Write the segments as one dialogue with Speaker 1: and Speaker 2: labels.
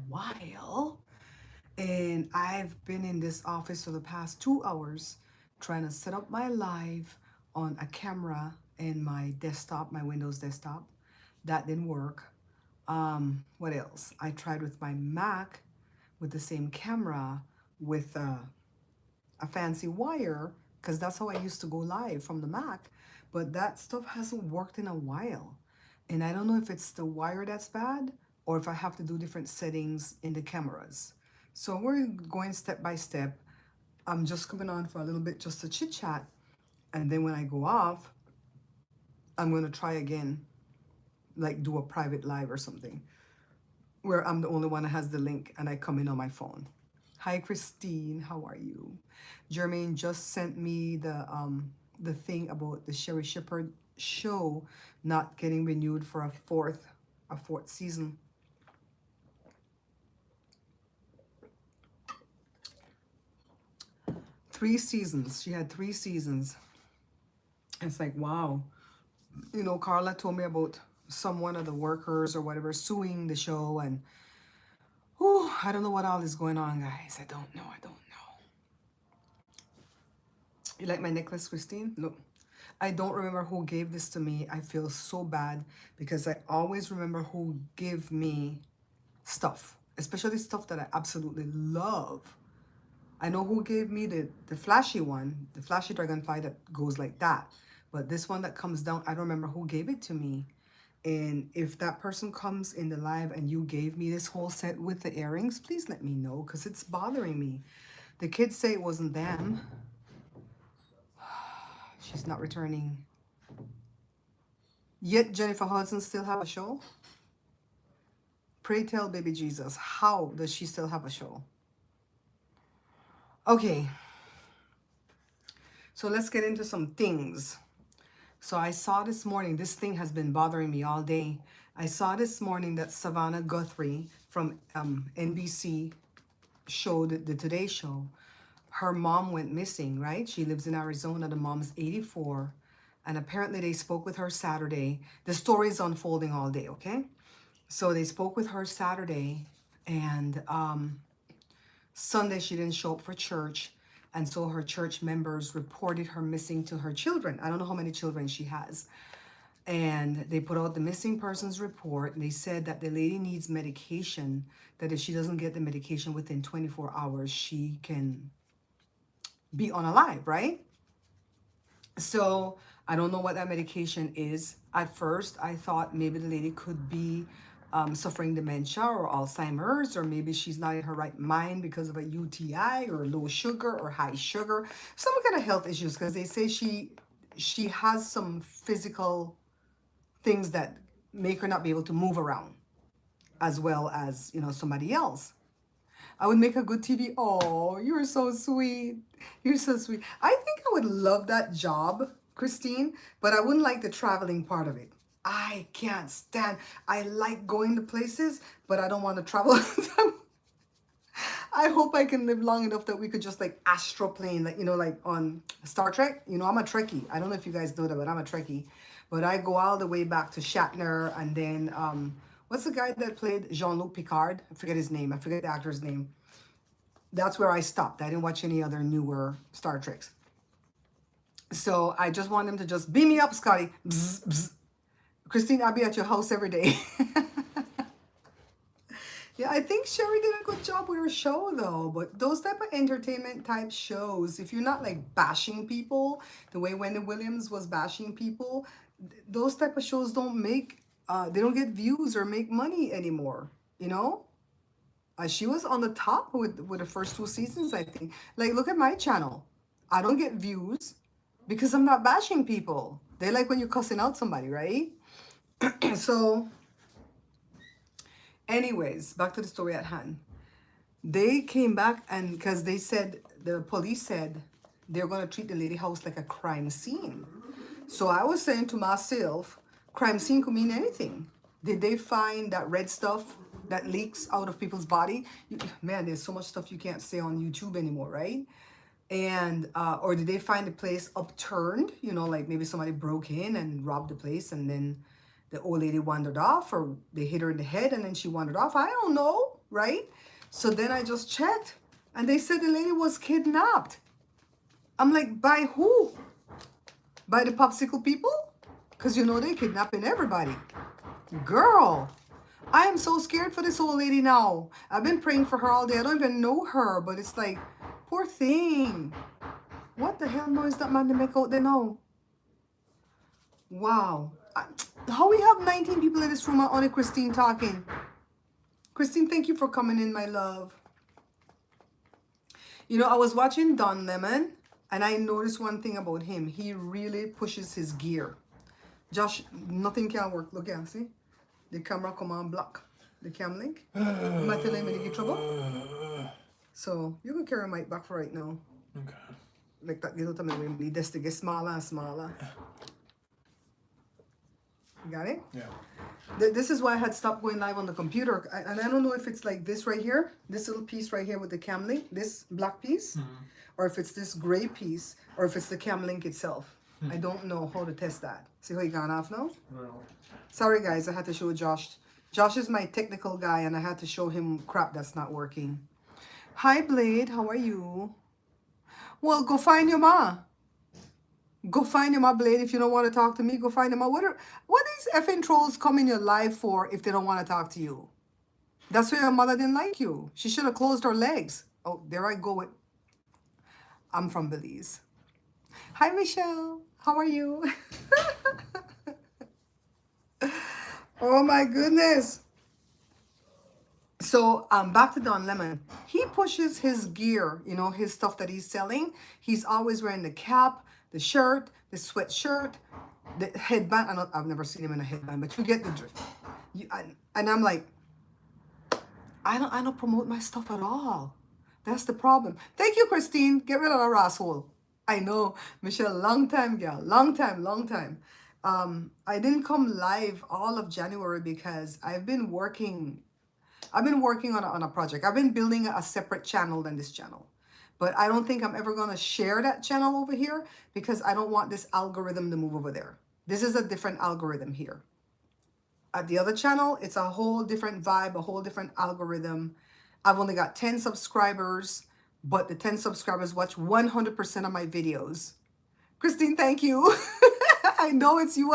Speaker 1: while. And I've been in this office for the past 2 hours trying to set up my live on a camera and my desktop, my Windows desktop. That didn't work. What else? I tried with my Mac with the same camera with a fancy wire because that's how I used to go live from the Mac. But that stuff hasn't worked in a while. And I don't know if it's the wire that's bad or if I have to do different settings in the cameras. So we're going step by step. I'm just coming on for a little bit just to chit chat. And then when I go off, I'm going to try again, like do a private live or something where I'm the only one that has the link and I come in on my phone. Hi Christine, how are you? Jermaine just sent me the thing about the Sherry Shepherd show not getting renewed for a fourth season. 3 seasons. She had 3 seasons. It's like, wow. You know, Carla told me about one of the workers or whatever suing the show, and whew, I don't know what all is going on, guys. I don't know. You like my necklace, Christine? Look. I don't remember who gave this to me. I feel so bad because I always remember who gave me stuff, especially stuff that I absolutely love. I know who gave me the flashy one, the flashy dragonfly that goes like that. But this one that comes down, I don't remember who gave it to me. And if that person comes in the live and you gave me this whole set with the earrings, please let me know because it's bothering me. The kids say it wasn't them. She's not returning. Yet Jennifer Hudson still have a show? Pray tell baby Jesus, how does she still have a show? Okay. So let's get into some things. So I saw this morning, this thing has been bothering me all day. I saw this morning that Savannah Guthrie from NBC showed the Today Show. Her mom went missing, right? She lives in Arizona. The mom's 84. And apparently they spoke with her Saturday. The story is unfolding all day, okay? So they spoke with her Saturday. And Sunday she didn't show up for church. And so her church members reported her missing to her children. I don't know how many children she has. And they put out the missing persons report. And they said that the lady needs medication, that if she doesn't get the medication within 24 hours, she can be unalive, right? So I don't know what that medication is. At first, I thought maybe the lady could be suffering dementia or Alzheimer's, or maybe she's not in her right mind because of a UTI or low sugar or high sugar, some kind of health issues, because they say she has some physical things that make her not be able to move around as well as, you know, somebody else. I would make a good TV. Oh, you're so sweet. You're so sweet. I think I would love that job, Christine, but I wouldn't like the traveling part of it. I can't stand. I like going to places, but I don't want to travel. I hope I can live long enough that we could just like astroplane, like, you know, like on Star Trek. You know, I'm a Trekkie. I don't know if you guys know that, but I'm a Trekkie. But I go all the way back to Shatner, and then what's the guy that played Jean-Luc Picard? I forget his name. I forget the actor's name. That's where I stopped. I didn't watch any other newer Star Treks. So I just want them to just beam me up, Scotty. Bzz, bzz. Christine, I'll be at your house every day. Yeah, I think Sherry did a good job with her show though. But those type of entertainment type shows, if you're not like bashing people the way Wendy Williams was bashing people, those type of shows don't make, they don't get views or make money anymore, you know? She was on the top with the first 2 seasons, I think. Like, look at my channel. I don't get views because I'm not bashing people. They like when you're cussing out somebody, right? So, anyways, back to the story at hand. They came back and because they said, the police said they're going to treat the lady house like a crime scene. So I was saying to myself, crime scene could mean anything. Did they find that red stuff that leaks out of people's body? Man, there's so much stuff you can't say on YouTube anymore, right? And or did they find the place upturned? You know, like maybe somebody broke in and robbed the place, and then the old lady wandered off, or they hit her in the head and then she wandered off. I don't know. right? So then I just checked, and they said the lady was kidnapped. I'm like, by who? By the popsicle people? Because you know they're kidnapping everybody. Girl, I am so scared for this old lady now. I've been praying for her all day. I don't even know her, but it's like, poor thing. What the hell noise that man to make out there now? Wow. How we have 19 people in this room and only Christine talking? Christine, thank you for coming in, my love. You know, I was watching Don Lemon, and I noticed one thing about him. He really pushes his gear. Josh, nothing can work. Look here, see? The camera come on block the cam link. I'm not telling him to get trouble. So you can carry my mic back for right now.
Speaker 2: Okay.
Speaker 1: Like that little time when we just to get smaller and smaller. You got it?
Speaker 2: Yeah.
Speaker 1: This is why I had stopped going live on the computer. And I don't know if it's like this right here, this little piece right here with the cam link, this black piece, or if it's this gray piece, or if it's the cam link itself. I don't know how to test that. See how you gone off now?
Speaker 2: Well.
Speaker 1: Sorry guys, I had to show Josh. Josh is my technical guy and I had to show him crap that's not working. Hi Blade, how are you? Well, go find your ma. Go find your ma, Blade. If you don't want to talk to me, go find your ma. What these effing trolls come in your life for if they don't want to talk to you? That's why your mother didn't like you. She should have closed her legs. Oh, there I go with... I'm from Belize. Hi, Michelle. How are you? Oh, my goodness. So, back to Don Lemon. He pushes his gear, you know, his stuff that he's selling. He's always wearing the cap, the shirt, the sweatshirt, the headband. I've never seen him in a headband, but you get the drift. And I'm like, I don't promote my stuff at all. That's the problem. Thank you, Christine. Get rid of that asshole. I know, Michelle, long time, girl. Long time. I didn't come live all of January because I've been working on a project. I've been building a separate channel than this channel. But I don't think I'm ever going to share that channel over here because I don't want this algorithm to move over there. This is a different algorithm here. At the other channel, it's a whole different vibe, a whole different algorithm. I've only got 10 subscribers, but the 10 subscribers watch 100% of my videos. Christine, thank you. I know it's you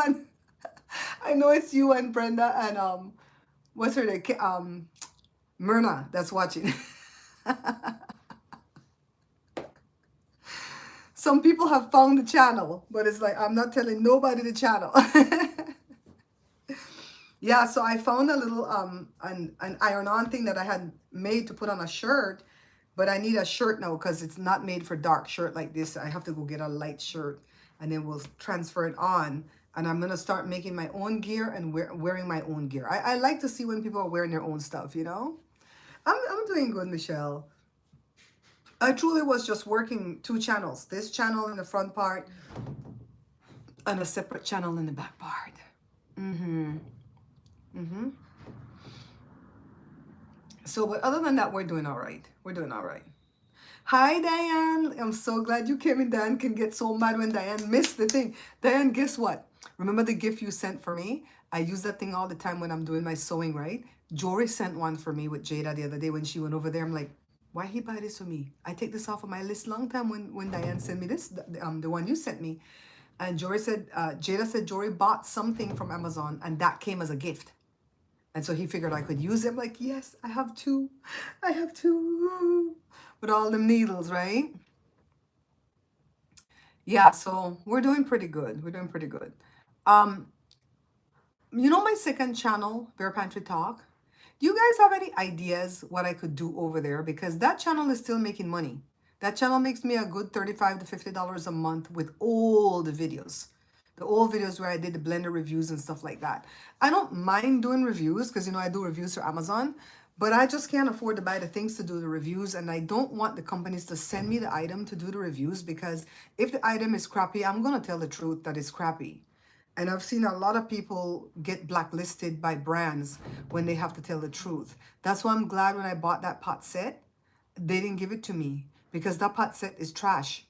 Speaker 1: and Brenda and what's her name? Myrna that's watching. Some people have found the channel, but it's like I'm not telling nobody the channel. Yeah, so I found a little an iron-on thing that I had made to put on a shirt, but I need a shirt now because it's not made for dark shirt like this. I have to go get a light shirt and then we'll transfer it on. And I'm gonna start making my own gear and wearing my own gear. I like to see when people are wearing their own stuff, you know? I'm doing good, Michelle. I truly was just working 2 channels. This channel in the front part and a separate channel in the back part. So, but other than that, we're doing all right. Hi, Diane. I'm so glad you came in. Diane can get so mad when Diane missed the thing. Diane, guess what? Remember the gift you sent for me? I use that thing all the time when I'm doing my sewing, right? Jory sent one for me with Jada the other day when she went over there. I'm like, why he buy this for me? I take this off of my list long time when Diane sent me this, the one you sent me. And Jory said, Jada said Jory bought something from Amazon and that came as a gift. And so he figured I could use it. I'm like, yes, I have two. With all them needles, right? Yeah, so we're doing pretty good. You know my second channel, Bare Pantry Talk? Do you guys have any ideas what I could do over there? Because that channel is still making money. That channel makes me a good $35 to $50 a month with old videos. The old videos where I did the blender reviews and stuff like that. I don't mind doing reviews because, you know, I do reviews for Amazon. But I just can't afford to buy the things to do the reviews. And I don't want the companies to send me the item to do the reviews. Because if the item is crappy, I'm going to tell the truth that it's crappy. And I've seen a lot of people get blacklisted by brands when they have to tell the truth. That's why I'm glad when I bought that pot set, they didn't give it to me. Because that pot set is trash.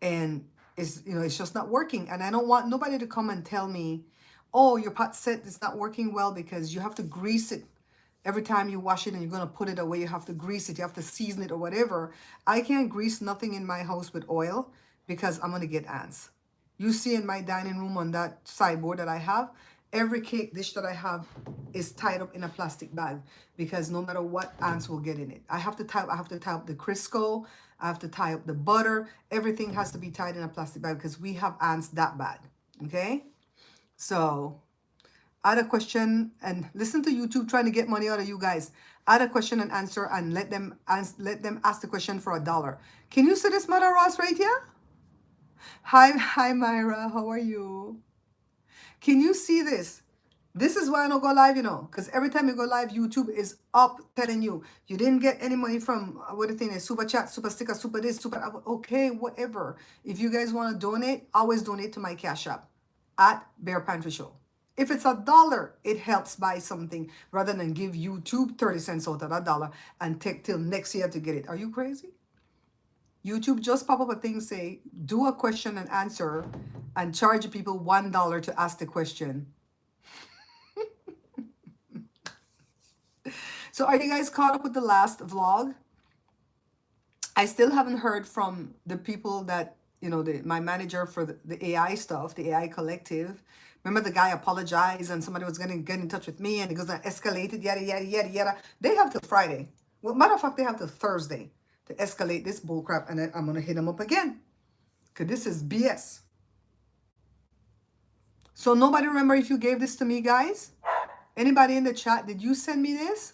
Speaker 1: And it's, you know, it's just not working. And I don't want nobody to come and tell me, oh, your pot set is not working well because you have to grease it Every time you wash it and you're going to put it away, you have to grease it, you have to season it or whatever. I can't grease nothing in my house with oil because I'm going to get ants. You see in my dining room on that sideboard that I have, every cake dish that I have is tied up in a plastic bag because no matter what, ants will get in it. I have to tie up the Crisco, I have to tie up the butter. Everything has to be tied in a plastic bag because we have ants that bad. Okay? So add a question and listen to YouTube trying to get money out of you guys. Add a question and answer and let them ask the question for $1. Can you see this, Mother Ross, right here? Hi Myra, how are you? Can you see this? This is why I don't go live, you know, because every time you go live, YouTube is up telling you you didn't get any money from what the thing is, super chat, super sticker, super this, super okay, whatever. If you guys want to donate, always donate to my Cash App at Bear Pantry Show. If it's $1, it helps buy something rather than give YouTube 30 cents out of $1 and take till next year to get it. Are you crazy? YouTube just pop up a thing say, do a question and answer and charge people $1 to ask the question. So are you guys caught up with the last vlog? I still haven't heard from the people that, you know, my manager for the AI stuff, the AI collective. Remember the guy apologized and somebody was going to get in touch with me and it goes to escalate it, yada, yada, yada, yada. They have till Friday. Well, matter of fact, they have till Thursday to escalate this bullcrap and then I'm going to hit them up again. Because this is BS. So nobody remember if you gave this to me, guys? Anybody in the chat, did you send me this?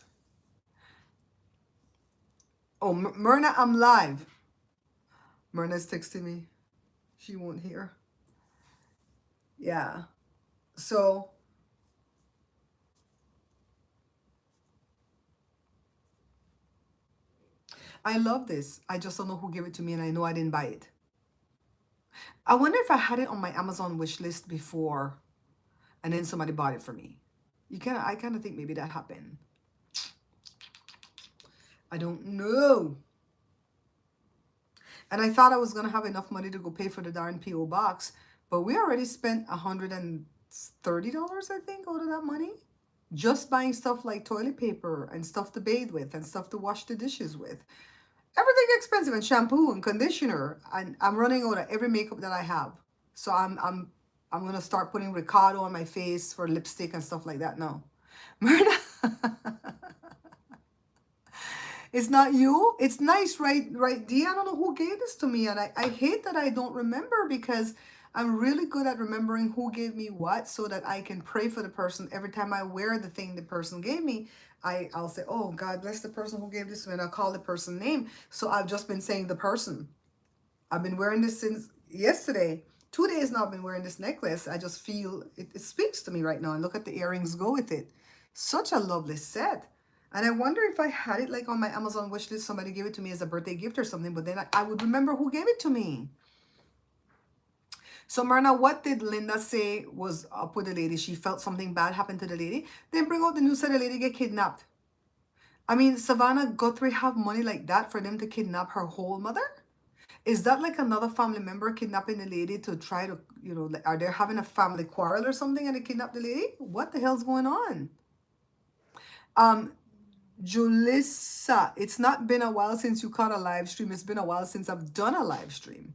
Speaker 1: Oh, Myrna, I'm live. Myrna's texting me. She won't hear. Yeah. So I love this. I just don't know who gave it to me and I know I didn't buy it. I wonder if I had it on my Amazon wish list before and then somebody bought it for me. I kind of think maybe that happened. I don't know. And I thought I was going to have enough money to go pay for the darn P.O. box, but we already spent $130, I think, out of that money. Just buying stuff like toilet paper and stuff to bathe with and stuff to wash the dishes with. Everything expensive, and shampoo and conditioner. And I'm running out of every makeup that I have. So I'm gonna start putting Ricardo on my face for lipstick and stuff like that now. Myrna, it's not you. It's nice, right, Dee? I don't know who gave this to me, and I hate that I don't remember because I'm really good at remembering who gave me what so that I can pray for the person every time I wear the thing the person gave me. I'll say, oh, God bless the person who gave this to me, and I'll call the person name. So I've just been saying the person. I've been wearing this since yesterday. 2 days now I've been wearing this necklace. I just feel it speaks to me right now. And look at the earrings go with it. Such a lovely set. And I wonder if I had it like on my Amazon wish list, somebody gave it to me as a birthday gift or something, but then I would remember who gave it to me. So Myrna, what did Linda say was up with the lady? She felt something bad happened to the lady. Then bring out the news that the lady get kidnapped. I mean, Savannah Guthrie have money like that for them to kidnap her whole mother? Is that like another family member kidnapping the lady to try to, you know, are they having a family quarrel or something and they kidnap the lady? What the hell's going on? Julissa, it's not been a while since you caught a live stream. It's been a while since I've done a live stream.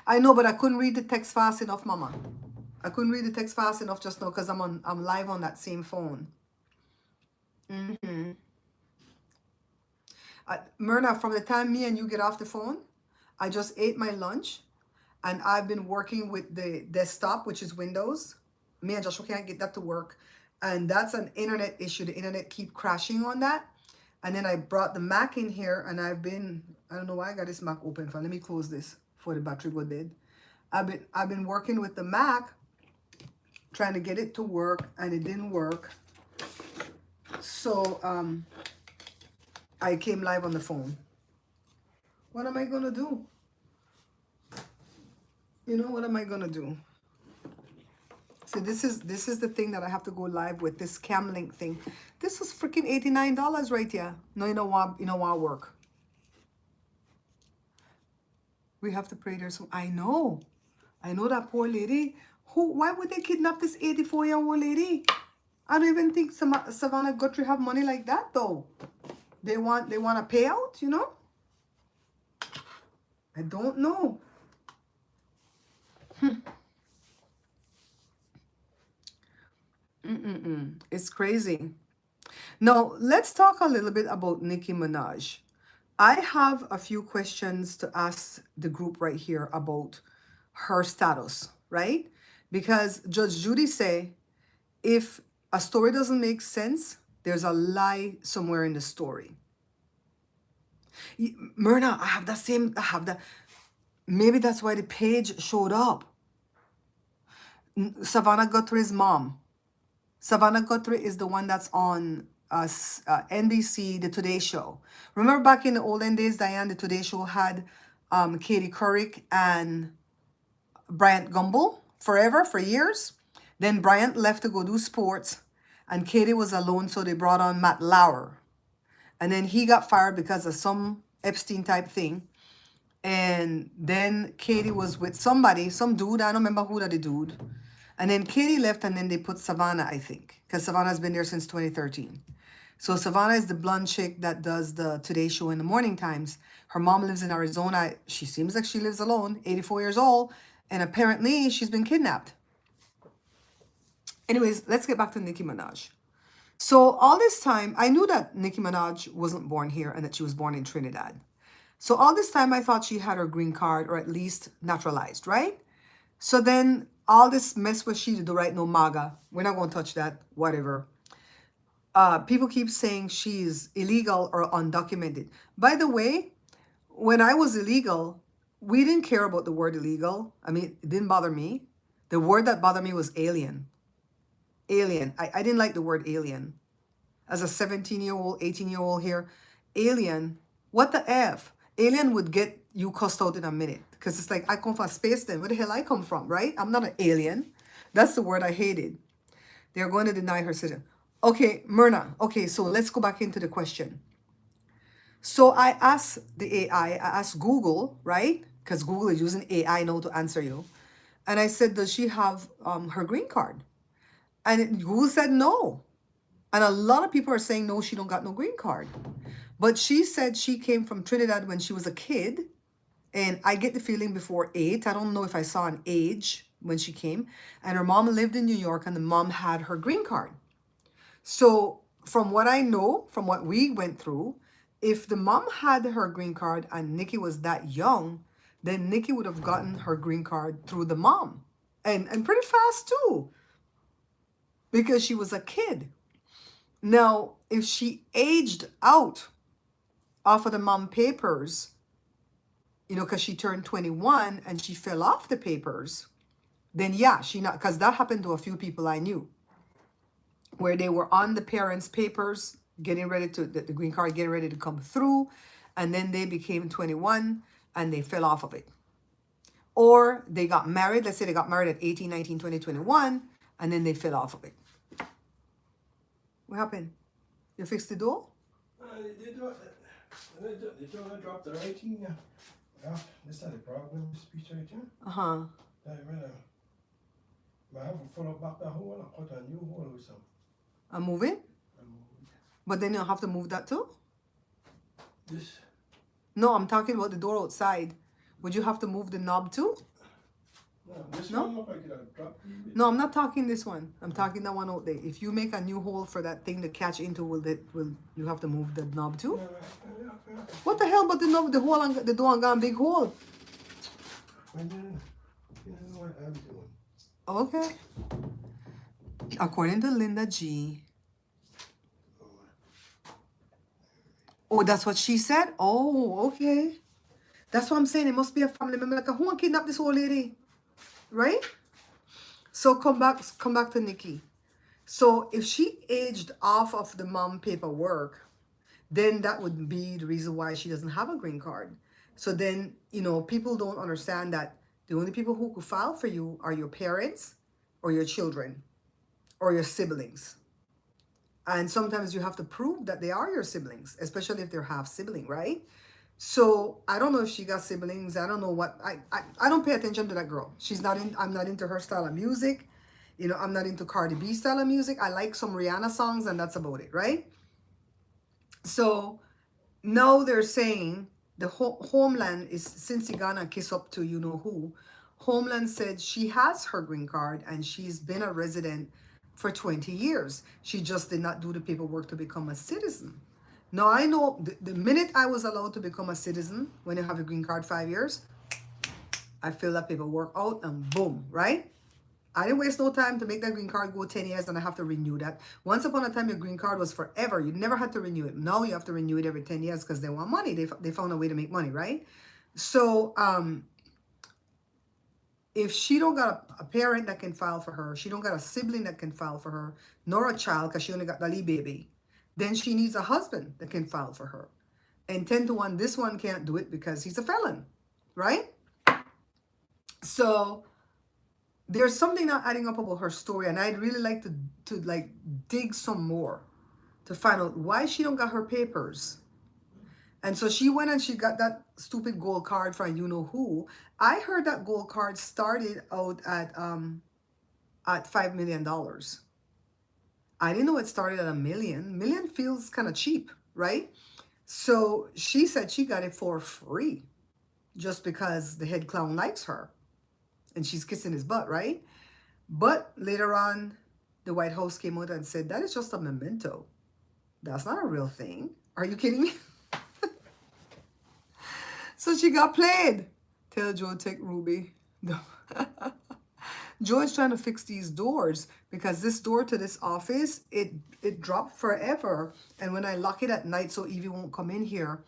Speaker 1: I know, but I couldn't read the text fast enough, Mama. I couldn't read the text fast enough just now because I'm live on that same phone. Myrna, from the time me and you get off the phone, I just ate my lunch and I've been working with the desktop, which is Windows. Me and Joshua can't get that to work. And that's an internet issue. The internet keep crashing on that. And then I brought the Mac in here and I don't know why I got this Mac open for. Let me close this before the battery go dead. I've been working with the Mac, trying to get it to work, and it didn't work. So I came live on the phone. What am I gonna do? You know, what am I gonna do? So this is the thing that I have to go live with, this cam link thing. This was freaking $89 right here. No, you know what work. We have to pray there. So I know that poor lady. Why would they kidnap this 84-year-old lady? I don't even think Savannah Guthrie have money like that though. They want a payout, you know? I don't know. It's crazy. Now, let's talk a little bit about Nicki Minaj. I have a few questions to ask the group right here about her status, right? Because Judge Judy say if a story doesn't make sense, there's a lie somewhere in the story. Myrna, I have that. Maybe that's why the page showed up. Savannah Guthrie's mom. Savannah Guthrie is the one that's on NBC, The Today Show. Remember back in the olden days, Diane, The Today Show had Katie Couric and Bryant Gumbel forever, for years. Then Bryant left to go do sports, and Katie was alone, so they brought on Matt Lauer. And then he got fired because of some Epstein type thing. And then Katie was with somebody, some dude, I don't remember who that the dude. And then Katie left, and then they put Savannah, I think, because Savannah's been there since 2013. So Savannah is the blonde chick that does the Today Show in the morning times. Her mom lives in Arizona. She seems like she lives alone, 84 years old, and apparently she's been kidnapped. Anyways, let's get back to Nicki Minaj. So all this time, I knew that Nicki Minaj wasn't born here and that she was born in Trinidad. So all this time, I thought she had her green card, or at least naturalized, right? So then all this mess with she to do, right? No MAGA. We're not going to touch that, whatever. People keep saying she's illegal or undocumented. By the way, when I was illegal, we didn't care about the word illegal. I mean, it didn't bother me. The word that bothered me was alien. Alien. I didn't like the word alien. As a 17-year-old, 18-year-old here, alien, what the F? Alien would get you cussed out in a minute. Because it's like, I come from space then. Where the hell I come from, right? I'm not an alien. That's the word I hated. They're going to deny her citizenship. Okay, Myrna. Okay, so let's go back into the question. So I asked the AI, I asked Google, right? Because Google is using AI now to answer you. And I said, does she have her green card? And Google said no. And a lot of people are saying, no, she don't got no green card. But she said she came from Trinidad when she was a kid. And I get the feeling before 8. I don't know if I saw an age when she came. And her mom lived in New York, and the mom had her green card. So from what I know, from what we went through, if the mom had her green card and Nikki was that young, then Nikki would have gotten her green card through the mom. And pretty fast too, because she was a kid. Now, if she aged out off of the mom papers, you know, because she turned 21 and she fell off the papers, then yeah, she not, because that happened to a few people I knew, where they were on the parents' papers, getting ready to, the green card, getting ready to come through, and then they became 21 and they fell off of it. Or they got married, let's say they got married at 18, 19, 20, 21, and then they fell off of it. What happened? You fixed the door?
Speaker 2: They don't drop the writing. This is the problem, speech writing.
Speaker 1: Uh-huh.
Speaker 2: I have to follow back the hole and cut a new hole with some.
Speaker 1: I'm moving? But then you'll have to move that too?
Speaker 2: This?
Speaker 1: No, I'm talking about the door outside. Would you have to move the knob too?
Speaker 2: No, this
Speaker 1: No?
Speaker 2: one look like it dropped.
Speaker 1: No, I'm not talking this one. I'm talking that one out there. If you make a new hole for that thing to catch into, will you have to move the knob too? What the hell? But the knob, the hole, on, the door got a big hole.
Speaker 2: I don't know what I'm doing.
Speaker 1: Okay. According to Linda G. Oh, that's what she said? Oh, okay. That's what I'm saying. It must be a family member. Like, who kidnapped this old lady? Right? So come back to Nikki. So if she aged off of the mom paperwork, then that would be the reason why she doesn't have a green card. So then, you know, people don't understand that the only people who could file for you are your parents or your children or your siblings. And sometimes you have to prove that they are your siblings, especially if they're half sibling, right? So I don't know if she got siblings. I don't know what, I don't pay attention to that girl. She's not in, I'm not into her style of music. You know, I'm not into Cardi B style of music. I like some Rihanna songs, and that's about it, right? So now they're saying the Homeland is, since he gonna kiss up to you know who, Homeland said she has her green card and she's been a resident for 20 years. She just did not do the paperwork to become a citizen. Now I know the minute I was allowed to become a citizen, when you have a green card 5 years, I fill that paperwork out and boom, right? I didn't waste no time to make that green card go 10 years and I have to renew that. Once upon a time, your green card was forever. You never had to renew it. Now you have to renew it every 10 years because they want money. They found a way to make money, right? So if she don't got a parent that can file for her, she don't got a sibling that can file for her, nor a child because she only got the little baby, then she needs a husband that can file for her. And 10 to 1, this one can't do it because he's a felon, right? So there's something not adding up about her story, and I'd really like to like dig some more to find out why she don't got her papers. And so she went and she got that stupid gold card from you know who. I heard that gold card started out at $5 million. I didn't know it started at a million. Million feels kind of cheap, right? So she said she got it for free just because the head clown likes her and she's kissing his butt, right? But later on, the White House came out and said, that is just a memento. That's not a real thing. Are you kidding me? So she got played. Tell Joe take Ruby. Joe is trying to fix these doors because this door to this office, it dropped forever. And when I lock it at night so Evie won't come in here,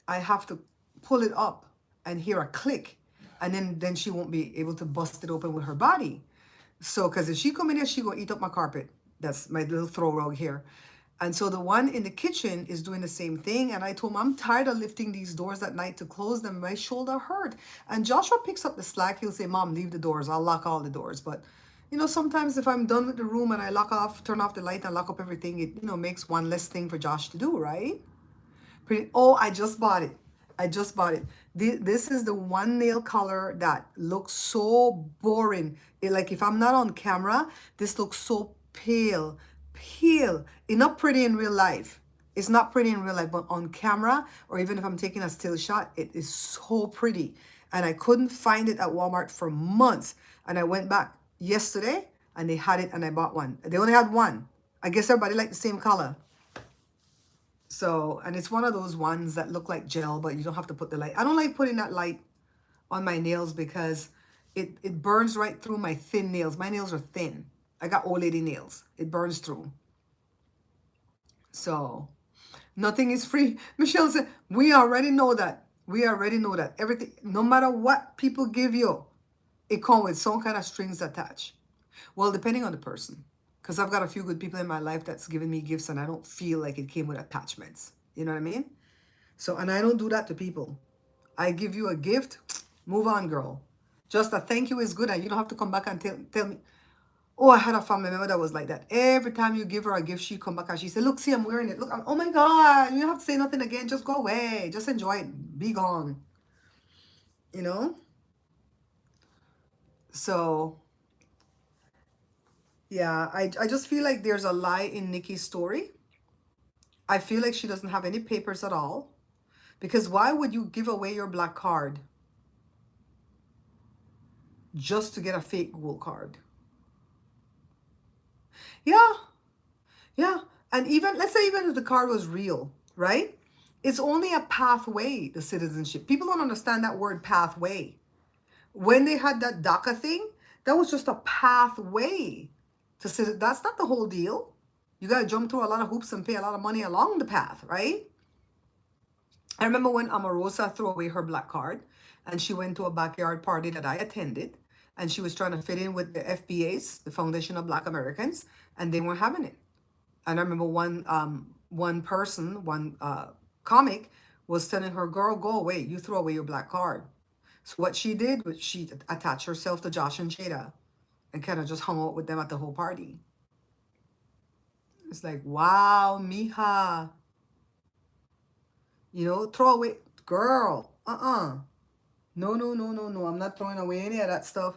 Speaker 1: I have to pull it up and hear a click. And then she won't be able to bust it open with her body. So, because if she come in here, she gonna eat up my carpet. That's my little throw rug here. And so the one in the kitchen is doing the same thing. And I told him, I'm tired of lifting these doors at night to close them. My shoulder hurt. And Joshua picks up the slack. He'll say, Mom, leave the doors. I'll lock all the doors. But, you know, sometimes if I'm done with the room and I turn off the light and lock up everything, it, you know, makes one less thing for Josh to do, right? Oh, I just bought it. I just bought it. This is the one nail color that looks so boring. Like if I'm not on camera, this looks so pale. Pale. It's not pretty in real life. It's not pretty in real life, but on camera, or even if I'm taking a still shot, it is so pretty. And I couldn't find it at Walmart for months. And I went back yesterday and they had it and I bought one. They only had one. I guess everybody liked the same color. So, and it's one of those ones that look like gel, but you don't have to put the light. I don't like putting that light on my nails because it burns right through my thin nails. My nails are thin. I got old lady nails. It burns through. So, nothing is free. Michelle said, we already know that. We already know that. Everything, no matter what people give you, it comes with some kind of strings attached. Well, depending on the person. Because I've got a few good people in my life that's given me gifts and I don't feel like it came with attachments. You know what I mean? So, and I don't do that to people. I give you a gift, move on, girl. Just a thank you is good and you don't have to come back and tell me. Oh, I had a family member that was like that. Every time you give her a gift, she come back and she said, look, see, I'm wearing it. Look, oh my God, you don't have to say nothing again. Just go away. Just enjoy it. Be gone. You know? So, yeah, I just feel like there's a lie in Nikki's story. I feel like she doesn't have any papers at all. Because why would you give away your black card just to get a fake gold card? Yeah, yeah. And even, let's say even if the card was real, right? It's only a pathway to citizenship. People don't understand that word pathway. When they had that DACA thing, that was just a pathway to citizenship. That's not the whole deal. You got to jump through a lot of hoops and pay a lot of money along the path, right? I remember when Amarosa threw away her black card and she went to a backyard party that I attended and she was trying to fit in with the FBAs, the Foundation of Black Americans, and they weren't having it. And I remember one comic was telling her, girl, go away. You threw away your black card. So what she did was she attached herself to Josh and Jada and kind of just hung out with them at the whole party. It's like, wow, mija. You know, throw away, girl, No, I'm not throwing away any of that stuff.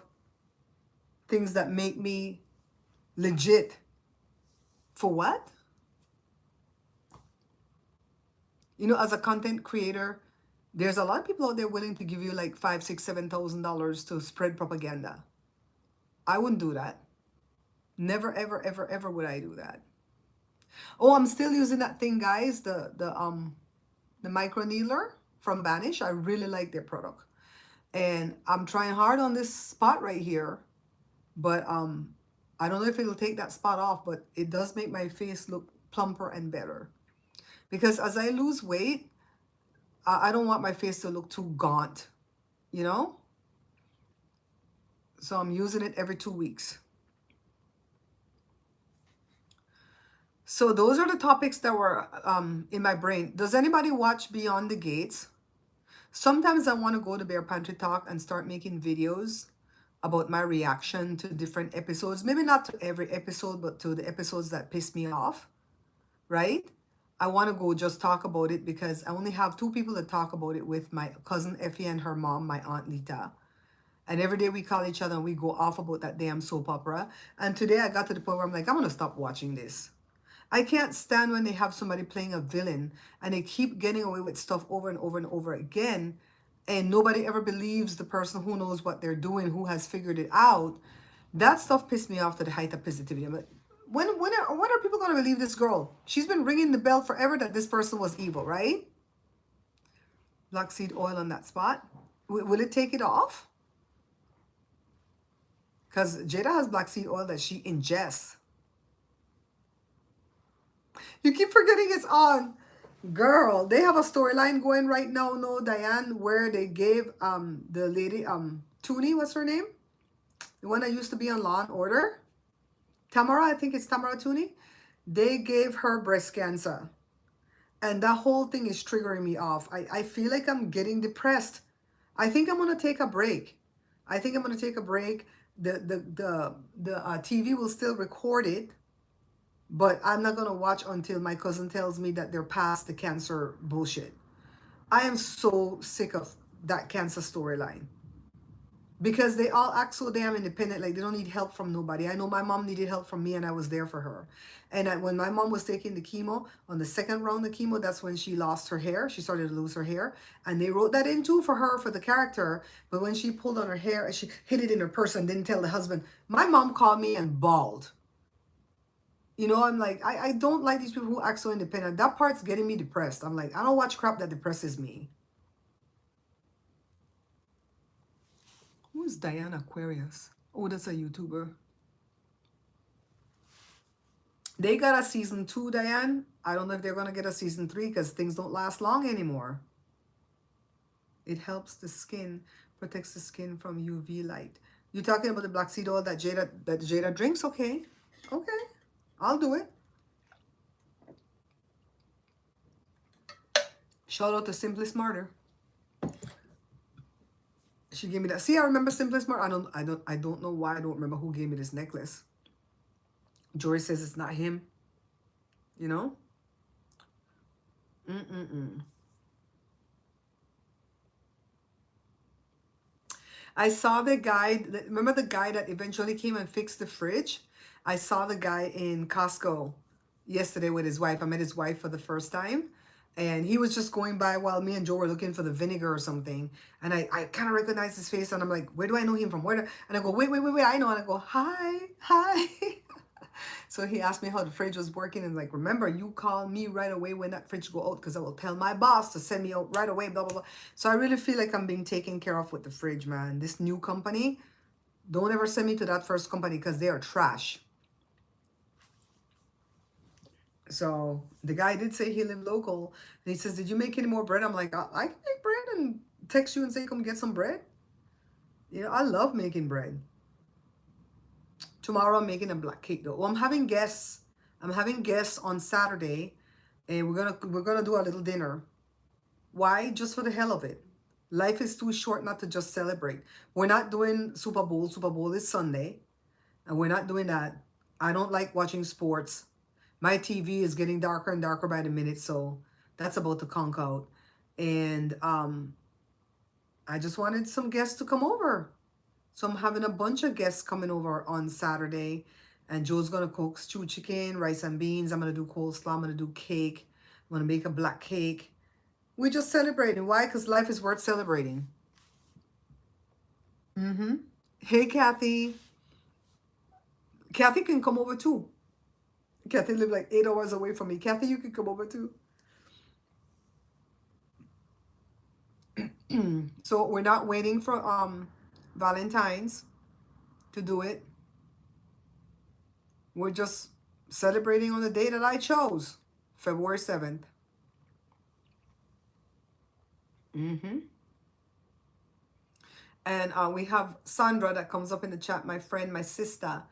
Speaker 1: Things that make me Legit. For what? You know, as a content creator, there's a lot of people out there willing to give you like $5, $6, $7,000 to spread propaganda. I wouldn't do that. Never, ever, ever, ever would I do that. Oh, I'm still using that thing, guys. The micro needler from Banish. I really like their product. And I'm trying hard on this spot right here, but I don't know if it'll take that spot off, but it does make my face look plumper and better. Because as I lose weight, I don't want my face to look too gaunt, you know? So I'm using it every 2 weeks. So those are the topics that were in my brain. Does anybody watch Beyond the Gates? Sometimes I want to go to Bear Pantry Talk and start making videos about my reaction to different episodes. Maybe not to every episode, but to the episodes that piss me off, right? I want to go just talk about it because I only have 2 people to talk about it with, my cousin Effie and her mom, my Aunt Lita. And every day we call each other and we go off about that damn soap opera. And today I got to the point where I'm like, I'm going to stop watching this. I can't stand when they have somebody playing a villain and they keep getting away with stuff over and over and over again, and nobody ever believes the person who knows what they're doing, who has figured it out. That stuff pissed me off to the height of positivity. I'm like, when are people going to believe this girl? She's been ringing the bell forever that this person was evil, right? Black seed oil on that spot. Will it take it off? Because Jada has black seed oil that she ingests. You keep forgetting it's on. Girl, they have a storyline going right now, no, Diane, where they gave the lady, Toonie, what's her name? The one that used to be on Law and Order. Tamara, I think it's Tamara Toonie. They gave her breast cancer. And that whole thing is triggering me off. I feel like I'm getting depressed. I think I'm gonna take a break. I think I'm gonna take a break. The TV will still record it, but I'm not going to watch until my cousin tells me that they're past the cancer bullshit. I am so sick of that cancer storyline. Because they all act so damn independent, like they don't need help from nobody. I know my mom needed help from me and I was there for her. And when my mom was taking the chemo, on the second round of chemo, that's when she lost her hair. She started to lose her hair. And they wrote that in too for her, for the character. But when she pulled on her hair, she hid it in her purse and didn't tell the husband. My mom called me and bawled. You know, I'm like, I don't like these people who act so independent. That part's getting me depressed. I'm like, I don't watch crap that depresses me. Who's Diana Aquarius? Oh, that's a YouTuber. They got a season 2, Diane. I don't know if they're going to get a season 3 because things don't last long anymore. It helps the skin, protects the skin from UV light. You're talking about the black seed oil that Jada drinks? Okay. Okay. I'll do it. Shout out to Simply Smarter. She gave me that. See, I remember Simply Smart. I don't know why I don't remember who gave me this necklace. Jory says it's not him. You know? I saw the guy, remember the guy that eventually came and fixed the fridge? I saw the guy in Costco yesterday with his wife. I met his wife for the first time. And he was just going by while me and Joe were looking for the vinegar or something. And I kind of recognized his face and I'm like, where do I know him from? And I go, wait, I know. And I go, hi. So he asked me how the fridge was working and like, remember, you call me right away when that fridge go out because I will tell my boss to send me out right away, blah, blah, blah. So I really feel like I'm being taken care of with the fridge, man. This new company, don't ever send me to that first company because they are trash. So the guy did say he lived local. And he says, did you make any more bread? I'm like, I can make bread and text you and say, come get some bread. You know, I love making bread. Tomorrow I'm making a black cake though. Well, I'm having guests. I'm having guests on Saturday, and we're gonna do a little dinner. Why? Just for the hell of it. Life is too short not to just celebrate. We're not doing Super Bowl. Super Bowl is Sunday, and we're not doing that. I don't like watching sports. My TV is getting darker and darker by the minute, so that's about to conk out. And I just wanted some guests to come over. So I'm having a bunch of guests coming over on Saturday. And Joe's gonna cook stewed chicken, rice and beans. I'm gonna do coleslaw. I'm gonna do cake. I'm gonna make a black cake. We're just celebrating. Why? Because life is worth celebrating. Mm-hmm. Hey, Kathy. Kathy can come over too. Kathy live like 8 hours away from me. Kathy, you can come over too. So we're not waiting for Valentine's to do it. We're just celebrating on the day that I chose, February 7th. Mm-hmm. And we have Sandra that comes up in the chat, my friend, my sister.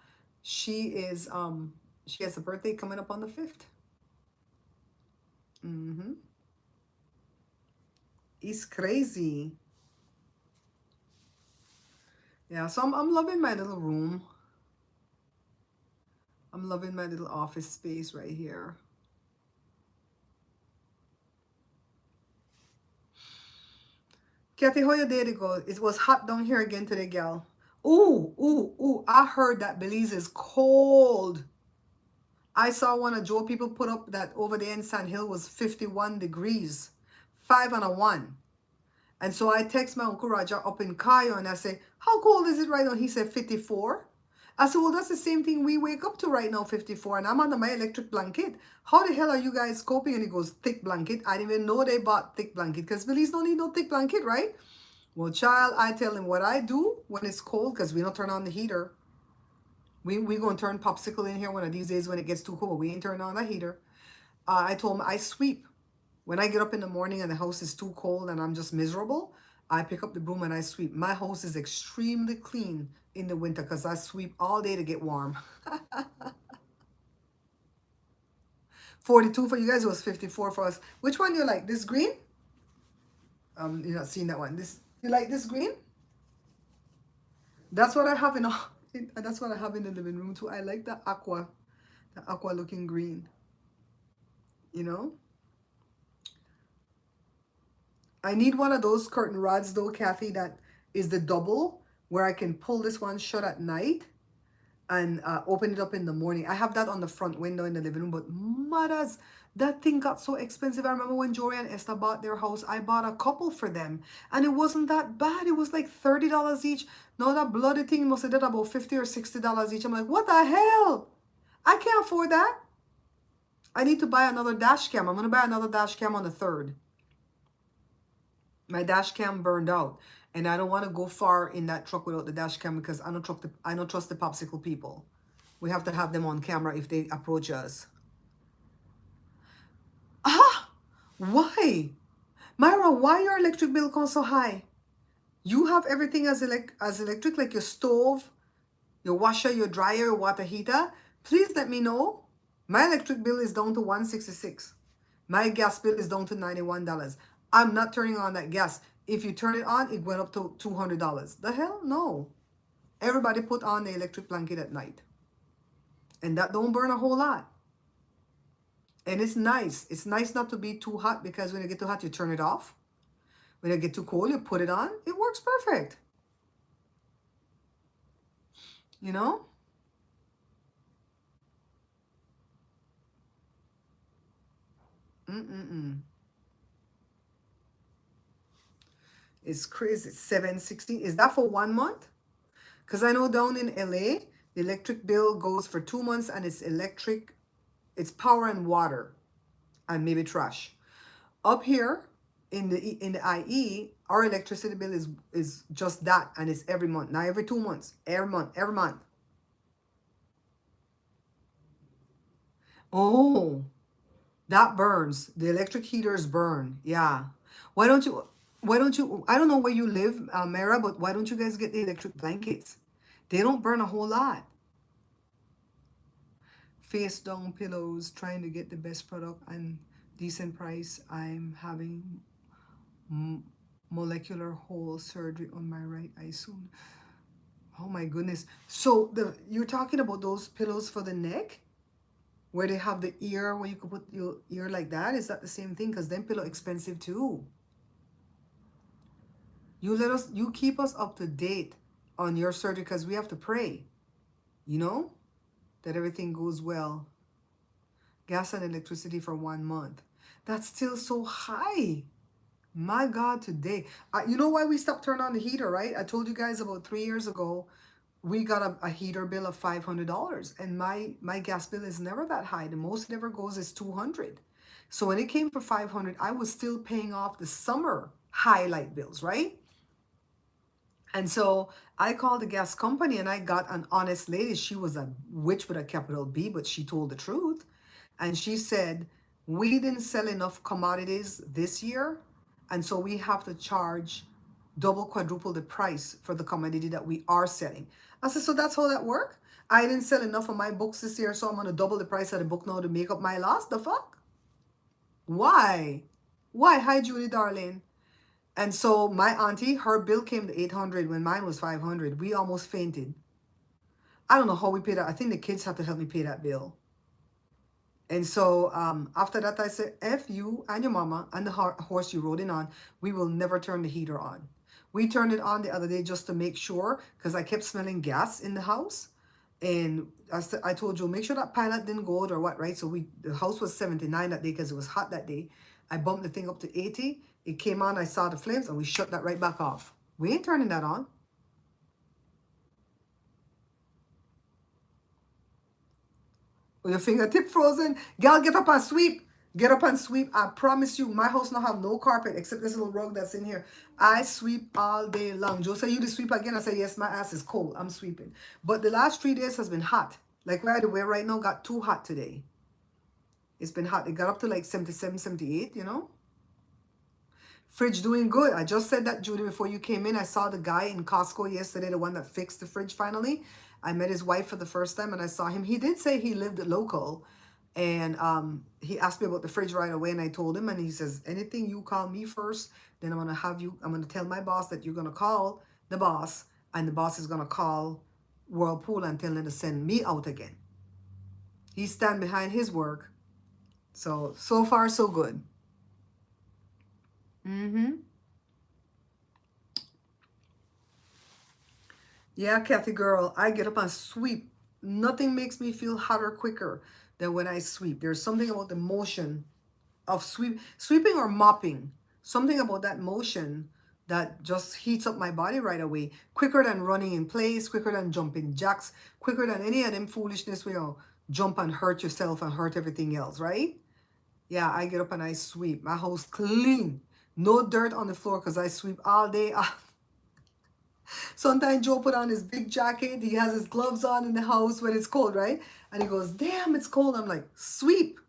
Speaker 1: She has a birthday coming up on the 5th. Mm-hmm. It's crazy. Yeah, so I'm loving my little room. I'm loving my little office space right here. Kathy, how your day to go? It was hot down here again today, gal. Ooh, ooh, ooh. I heard that Belize is cold. I saw one of Joe people put up that over there in Sand Hill was 51 degrees. 5 and a 1. And so I text my Uncle Roger up in Cayo and I say, how cold is it right now? He said 54. I said, well, that's the same thing we wake up to right now, 54. And I'm under my electric blanket. How the hell are you guys coping? And he goes, thick blanket. I didn't even know they bought thick blanket because Belize don't need no thick blanket, right? Well, child, I tell him what I do when it's cold because we don't turn on the heater. We going to turn popsicle in here one of these days when it gets too cold. We ain't turn on the heater. I told him I sweep. When I get up in the morning and the house is too cold and I'm just miserable, I pick up the broom and I sweep. My house is extremely clean in the winter because I sweep all day to get warm. 42 for you guys, it was 54 for us. Which one you like? This green? You're not seeing that one. This, you like this green? That's what I have that's what I have in the living room too. I like the aqua looking green. You know? I need one of those curtain rods though, Kathy, that is the double where I can pull this one shut at night and open it up in the morning. I have that on the front window in the living room, but mothers, that thing got so expensive. I remember when Jory and Esther bought their house, I bought a couple for them and it wasn't that bad. It was like $30 each. Now that bloody thing must have done about $50 or $60 each. I'm like, what the hell? I can't afford that. I need to buy another dash cam. I'm going to buy another dash cam on the 3rd. My dash cam burned out and I don't want to go far in that truck without the dash cam because I don't trust the popsicle people. We have to have them on camera if they approach us. Ah, why? Myra, why your electric bill comes so high? You have everything as electric, like your stove, your washer, your dryer, your water heater. Please let me know. My electric bill is down to $166. My gas bill is down to $91. I'm not turning on that gas. If you turn it on, it went up to $200. The hell? No. Everybody put on the electric blanket at night. And that don't burn a whole lot. And it's nice. It's nice not to be too hot because when you get too hot, you turn it off. When you get too cold, you put it on. It works perfect. You know? It's crazy. It's $7.16. Is that for 1 month? Because I know down in LA, the electric bill goes for 2 months and it's electric. It's power and water and maybe trash. Up here in the IE, our electricity bill is just that and it's every month. Not every 2 months. Every month. Oh, that burns. The electric heaters burn. Yeah. Why don't you, I don't know where you live, Mara, but why don't you guys get the electric blankets? They don't burn a whole lot. Face down pillows, trying to get the best product and decent price. I'm having molecular hole surgery on my right eye soon. Oh my goodness. So you're talking about those pillows for the neck? Where they have the ear, where you can put your ear like that? Is that the same thing? Because them pillow expensive too. You keep us up to date on your surgery because we have to pray. You know? that everything goes well. Gas and electricity for 1 month. That's still so high. My God, today. You know why we stopped turning on the heater, right? I told you guys about 3 years ago, we got a heater bill of $500. And my gas bill is never that high. The most it ever goes is 200. So when it came for 500, I was still paying off the summer highlight bills, right? And so I called the gas company and I got an honest lady. She was a witch with a capital B, but she told the truth. And she said, we didn't sell enough commodities this year. And so we have to charge double, quadruple the price for the commodity that we are selling. I said, so that's how that work? I didn't sell enough of my books this year, so I'm going to double the price of the book now to make up my loss? The fuck? Why? Why? Hi, Judy, darling. And so my auntie, her bill came to 800 when mine was 500. We almost fainted. I don't know how we paid that. I think the kids had to help me pay that bill. And so after that, I said, F you and your mama and the horse you rode in on, we will never turn the heater on. We turned it on the other day just to make sure, because I kept smelling gas in the house. And I told you, make sure that pilot didn't go out or what, right? So the house was 79 that day because it was hot that day. I bumped the thing up to 80. It came on, I saw the flames, and we shut that right back off. We ain't turning that on. With your fingertip frozen. Girl, get up and sweep. Get up and sweep. I promise you, my house now have no carpet except this little rug that's in here. I sweep all day long. Joe say, you to sweep again? I say, yes, my ass is cold. I'm sweeping. But the last 3 days has been hot. Like where the way right now got too hot today. It's been hot. It got up to like 77, 78, you know. Fridge doing good. I just said that, Judy, before you came in. I saw the guy in Costco yesterday, the one that fixed the fridge finally. I met his wife for the first time and I saw him. He did say he lived local. And he asked me about the fridge right away. And I told him, and he says, anything you call me first, then I'm going to tell my boss that you're going to call the boss. And the boss is going to call Whirlpool and tell them to send me out again. He stand behind his work. So far, so good. Yeah, Kathy girl, I get up and sweep. Nothing makes me feel hotter quicker than when I sweep. There's something about the motion of sweeping or mopping. Something about that motion that just heats up my body right away. Quicker than running in place, quicker than jumping jacks, quicker than any of them foolishness where you jump and hurt yourself and hurt everything else, right? Yeah, I get up and I sweep. My house clean. No dirt on the floor because I sweep all day. Sometimes Joe put on his big jacket. He has his gloves on in the house when it's cold, right? And he goes, damn, it's cold. I'm like, sweep.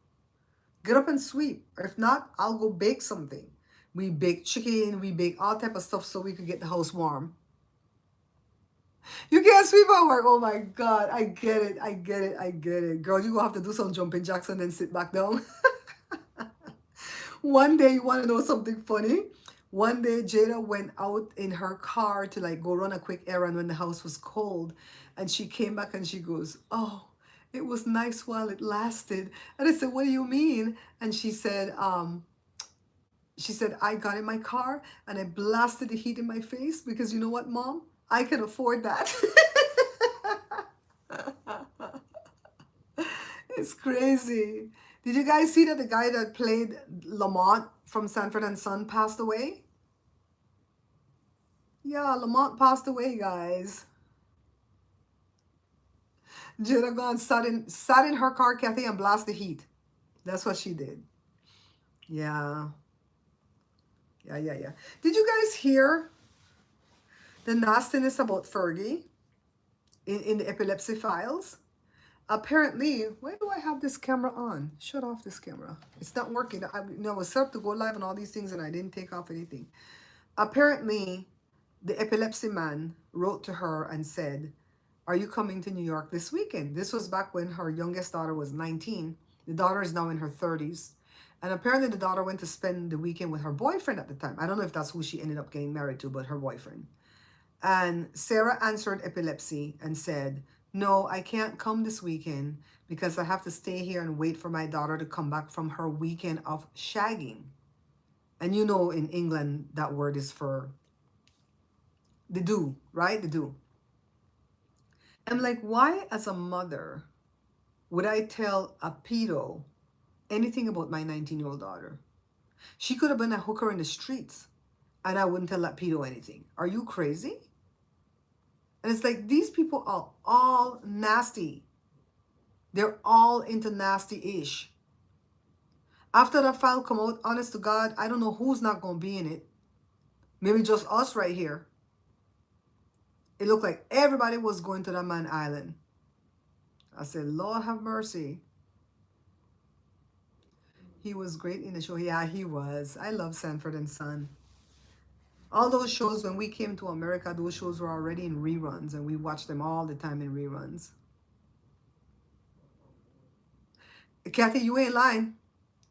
Speaker 1: Get up and sweep. Or if not, I'll go bake something. We bake chicken. We bake all type of stuff so we could get the house warm. You can't sweep at work. Oh my God. I get it. I get it. I get it. Girl, you're going to have to do some jumping jacks and then sit back down. One day, you want to know something funny? One day, Jada went out in her car to like go run a quick errand when the house was cold. And she came back and she goes, oh, it was nice while it lasted. And I said, what do you mean? And she said, I got in my car and I blasted the heat in my face because you know what, Mom? I can afford that. It's crazy. Did you guys see that the guy that played Lamont from Sanford and Son passed away? Yeah, Lamont passed away, guys. Jada gone sat in her car, Kathy, and blast the heat. That's what she did. Yeah. Yeah. Did you guys hear the nastiness about Fergie in the epilepsy files? Apparently, why do I have this camera on? Shut off this camera. It's not working. I was set up to go live on all these things and I didn't take off anything. Apparently, the epilepsy man wrote to her and said, are you coming to New York this weekend? This was back when her youngest daughter was 19. The daughter is now in her 30s. And apparently the daughter went to spend the weekend with her boyfriend at the time. I don't know if that's who she ended up getting married to, but her boyfriend. And Sarah answered epilepsy and said, no, I can't come this weekend because I have to stay here and wait for my daughter to come back from her weekend of shagging. And you know in England, that word is for the do, right? The do. I'm like, why as a mother would I tell a pedo anything about my 19-year-old daughter? She could have been a hooker in the streets, and I wouldn't tell that pedo anything. Are you crazy? And it's like, these people are all nasty. They're all into nasty-ish. After that file come out, honest to God, I don't know who's not going to be in it. Maybe just us right here. It looked like everybody was going to that man island. I said, Lord have mercy. He was great in the show. Yeah, he was. I love Sanford and Son. All those shows, when we came to America, those shows were already in reruns, and we watched them all the time in reruns. Kathy, you ain't lying.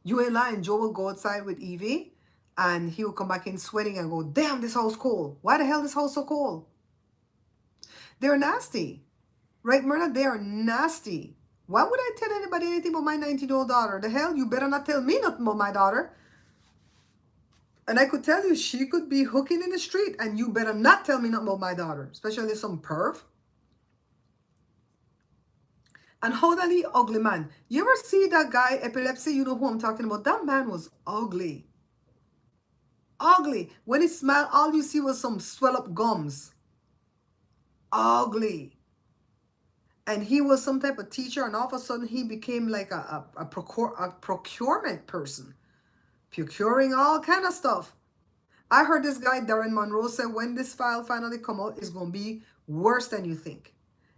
Speaker 1: You ain't lying. Joe will go outside with Evie, and he will come back in sweating and go, damn, this house cold. Why the hell this house so cold? They're nasty. Right, Myrna? They are nasty. Why would I tell anybody anything about my 19-year-old daughter? The hell? You better not tell me nothing about my daughter. And I could tell you, she could be hooking in the street, and you better not tell me nothing about my daughter, especially some perv. And how that he ugly man. You ever see that guy, epilepsy? You know who I'm talking about? That man was ugly. Ugly. When he smiled, all you see was some swell up gums. Ugly. And he was some type of teacher, and all of a sudden he became like a procurement person. Procuring all kind of stuff. I heard this guy, Darren Monroe, say when this file finally come out, it's going to be worse than you think.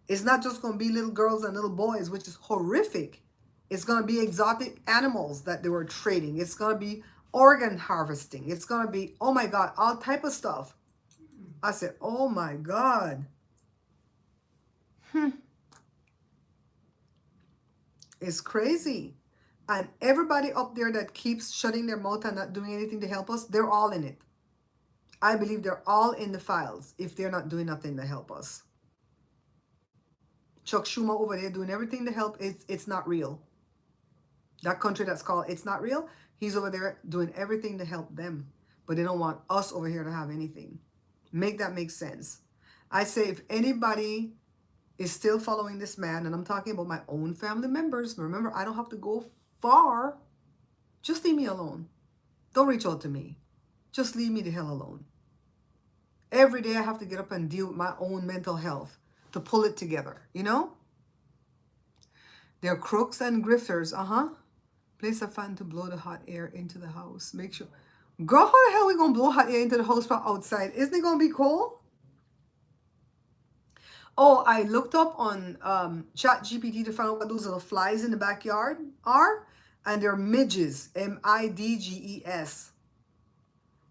Speaker 1: It's not just going to be little girls and little boys, which is horrific. It's going to be exotic animals that they were trading. It's going to be organ harvesting. It's going to be, oh my God, all type of stuff. I said, oh my God. It's crazy. And everybody up there that keeps shutting their mouth and not doing anything to help us, they're all in it. I believe they're all in the files if they're not doing nothing to help us. Chuck Schumer over there doing everything to help. It's not real. That country that's called It's Not Real, he's over there doing everything to help them. But they don't want us over here to have anything. Make that make sense. I say if anybody is still following this man, and I'm talking about my own family members, remember, I don't have to go far. Just leave me alone. Don't reach out to me. Just leave me the hell alone. Every day I have to get up and deal with my own mental health to pull it together, you know? They're crooks and grifters, Place a fan to blow the hot air into the house. Make sure. Girl, how the hell are we going to blow hot air into the house from outside? Isn't it going to be cold? Oh, I looked up on ChatGPT to find out what those little flies in the backyard are. And they're midges, M-I-D-G-E-S.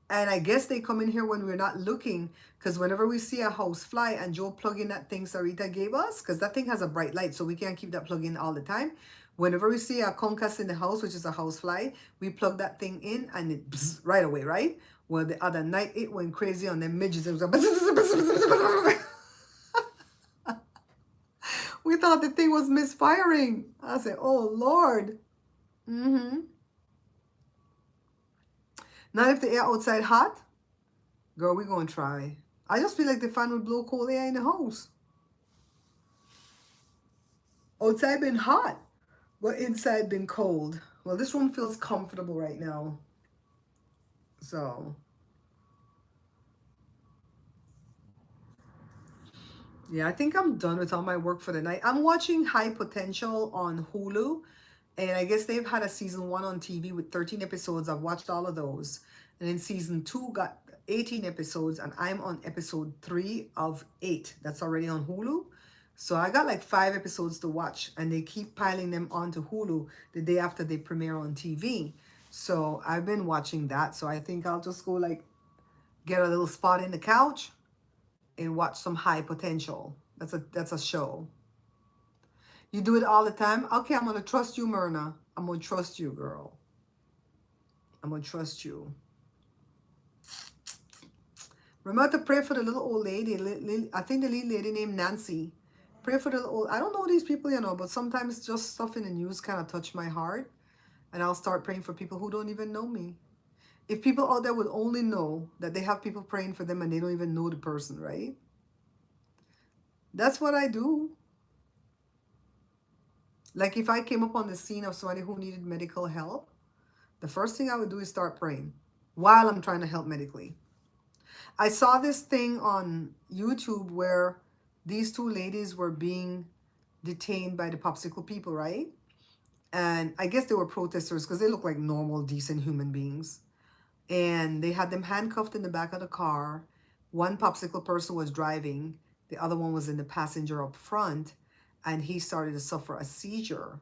Speaker 1: And I guess they come in here when we're not looking, because whenever we see a house fly and Joe plug in that thing Sarita gave us, because that thing has a bright light, so we can't keep that plug in all the time. Whenever we see a concuss in the house, which is a house fly, we plug that thing in and it bzz, right away, right? Well, the other night it went crazy on them midges. It was like, we thought the thing was misfiring. I said, oh, Lord. Not if the air outside hot. Girl, we're going to try. I just feel like the fan would blow cold air in the house. Outside been hot, but inside been cold. Well, this room feels comfortable right now. So, yeah, I think I'm done with all my work for the night. I'm watching High Potential on Hulu. And I guess they've had a season 1 on TV with 13 episodes. I've watched all of those. And then season 2 got 18 episodes. And I'm on episode 3 of 8. That's already on Hulu. So I got like 5 episodes to watch. And they keep piling them onto Hulu the day after they premiere on TV. So I've been watching that. So I think I'll just go like get a little spot in the couch and watch some High Potential. That's a show. You do it all the time? Okay, I'm going to trust you, Myrna. I'm going to trust you, girl. I'm going to trust you. Remember to pray for the little old lady. I think the little lady named Nancy. Pray for the little old... I don't know these people, you know, but sometimes just stuff in the news kind of touch my heart. And I'll start praying for people who don't even know me. If people out there would only know that they have people praying for them and they don't even know the person, right? That's what I do. Like if I came up on the scene of somebody who needed medical help, the first thing I would do is start praying while I'm trying to help medically. I saw this thing on YouTube where these two ladies were being detained by the popsicle people, right? And I guess they were protesters because they look like normal, decent human beings. And they had them handcuffed in the back of the car. One popsicle person was driving, the other one was in the passenger up front, and he started to suffer a seizure.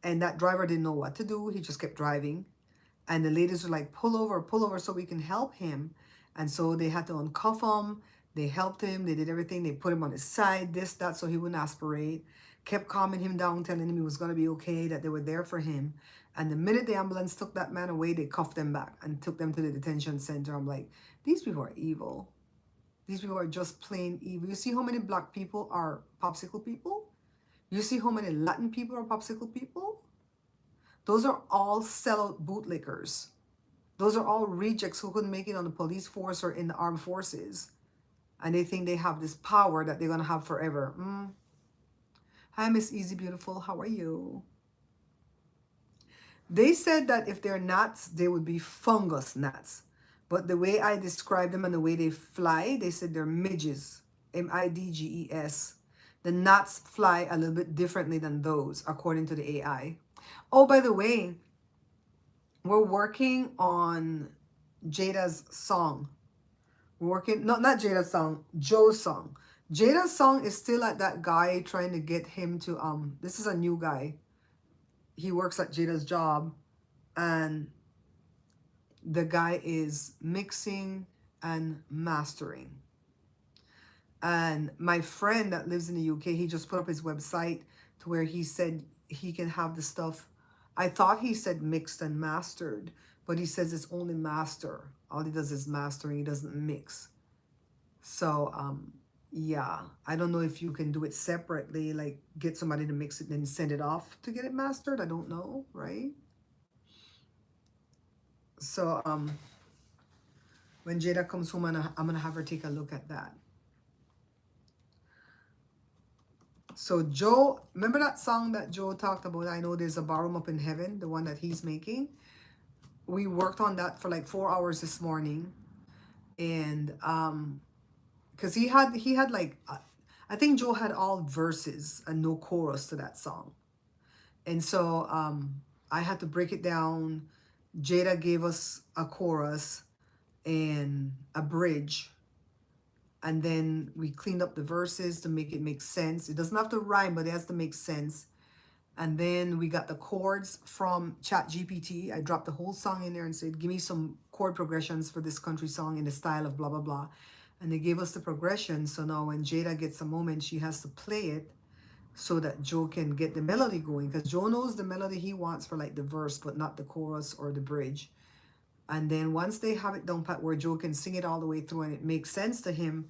Speaker 1: And that driver didn't know what to do. He just kept driving. And the ladies were like, pull over so we can help him. And so they had to uncuff him. They helped him. They did everything. They put him on his side, this, that, so he wouldn't aspirate. Kept calming him down, telling him he was going to be okay, that they were there for him. And the minute the ambulance took that man away, they cuffed them back and took them to the detention center. I'm like, these people are evil. These people are just plain evil. You see how many black people are popsicle people? You see how many Latin people are popsicle people? Those are all sellout bootlickers. Those are all rejects who couldn't make it on the police force or in the armed forces. And they think they have this power that they're going to have forever. Hi, Miss Easy Beautiful. How are you? They said that if they're gnats, they would be fungus gnats. But the way I describe them and the way they fly, they said they're midges. MIDGES. The gnats fly a little bit differently than those, according to the AI. Oh, by the way, we're working on Jada's song. We're working, not Jada's song, Joe's song. Jada's song is still at that guy trying to get him to, this is a new guy. He works at Jada's job, and the guy is mixing and mastering. And my friend that lives in the UK, he just put up his website to where he said he can have the stuff. I thought he said mixed and mastered, but he says it's only master. All he does is mastering, he doesn't mix. So, yeah, I don't know if you can do it separately, like get somebody to mix it and then send it off to get it mastered. I don't know, right? So, when Jada comes home, I'm gonna have her take a look at that. So Joe, remember that song that Joe talked about? I know there's a barroom up in heaven, the one that he's making. We worked on that for like 4 hours this morning, and because he had like I think Joe had all verses and no chorus to that song, and so I had to break it down. Jada gave us a chorus and a bridge, and then we cleaned up the verses to make it make sense. It doesn't have to rhyme, but it has to make sense. And then we got the chords from ChatGPT. I dropped the whole song in there and said, give me some chord progressions for this country song in the style of blah, blah, blah. And they gave us the progression. So now when Jada gets a moment, she has to play it so that Joe can get the melody going. Because Joe knows the melody he wants for like the verse, but not the chorus or the bridge. And then once they have it down pat where Joe can sing it all the way through and it makes sense to him,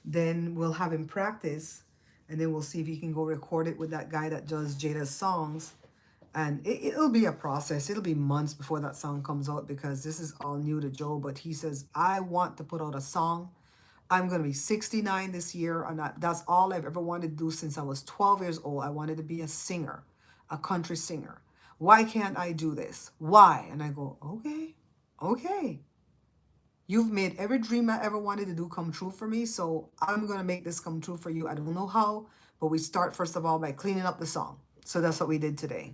Speaker 1: then we'll have him practice. And then we'll see if he can go record it with that guy that does Jada's songs. And it'll be a process. It'll be months before that song comes out because this is all new to Joe. But he says, I want to put out a song. I'm going to be 69 this year. And that's all I've ever wanted to do since I was 12 years old. I wanted to be a singer, a country singer. Why can't I do this? Why? And I go, okay. You've made every dream I ever wanted to do come true for me, so I'm going to make this come true for you. I don't know how, but we start first of all by cleaning up the song. So that's what we did today.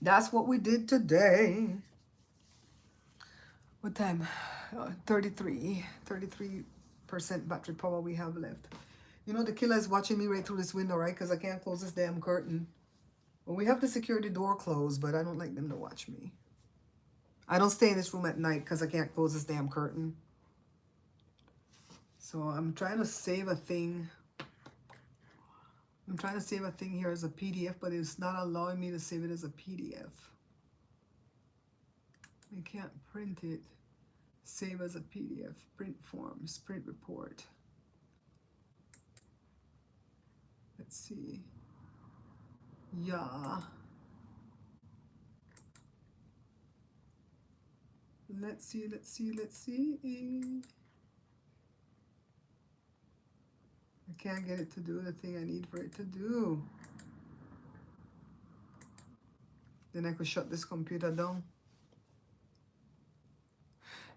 Speaker 1: That's what we did today. What time? 33% battery power we have left. You know, the killer is watching me right through this window, right? Because I can't close this damn curtain. Well, we have the security door closed, but I don't like them to watch me. I don't stay in this room at night because I can't close this damn curtain. So I'm trying to save a thing. I'm trying to save a thing here as a PDF, but it's not allowing me to save it as a PDF. I can't print it. Save as a PDF. Print forms. Print report. Let's see. Yeah. Let's see. I can't get it to do the thing I need for it to do. Then I could shut this computer down.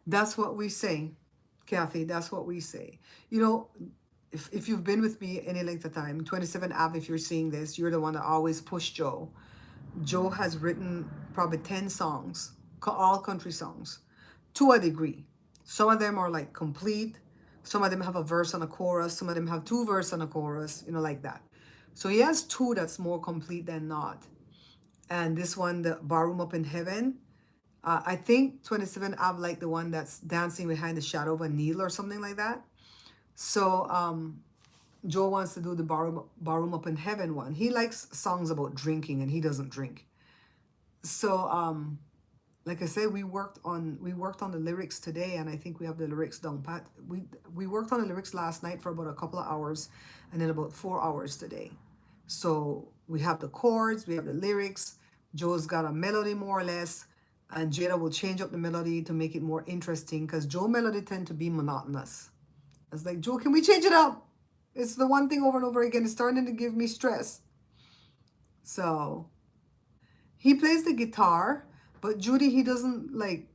Speaker 1: That's what we say, Kathy. That's what we say. You know, if you've been with me any length of time, 27 Ave, if you're seeing this, you're the one that always pushed Joe. Joe has written probably 10 songs, all country songs, to a degree. Some of them are like complete. Some of them have a verse and a chorus. Some of them have two verse and a chorus, like that. So he has two that's more complete than not. And this one, the Barroom Up in Heaven, I think 27 Ave like the one that's dancing behind the shadow of a needle or something like that. So Joe wants to do the Barroom Up in Heaven one. He likes songs about drinking and he doesn't drink. So like I said, we worked on the lyrics today, and I think we have the lyrics down pat. We worked on the lyrics last night for about a couple of hours, and then about 4 hours today. So we have the chords, we have the lyrics. Joe's got a melody more or less, and Jada will change up the melody to make it more interesting because Joe melody tend to be monotonous. It's like, Joe, can we change it up? It's the one thing over and over again. It's starting to give me stress. So he plays the guitar, but Judy, he doesn't like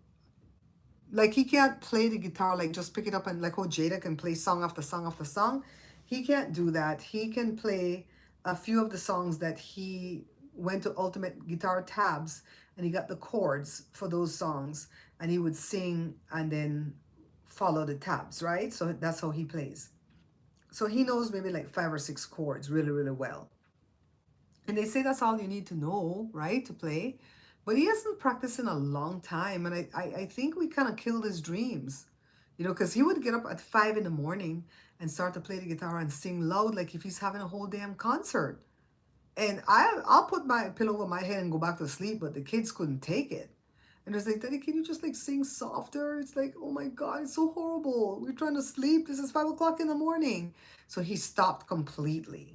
Speaker 1: he can't play the guitar like just pick it up and like how Jada can play song after song after song. He can't do that. He can play a few of the songs that he went to Ultimate Guitar Tabs and he got the chords for those songs and he would sing and then follow the tabs, right? So that's how he plays. So he knows maybe like 5 or 6 chords really, really well. And they say that's all you need to know, right, to play. But he hasn't practiced in a long time. And I think we kind of killed his dreams, because he would get up at 5 in the morning and start to play the guitar and sing loud like if he's having a whole damn concert. And I'll put my pillow over my head and go back to sleep, but the kids couldn't take it. And it's like, Daddy, can you just like sing softer? It's like, oh my God, it's so horrible. We're trying to sleep. This is 5 o'clock in the morning. So he stopped completely.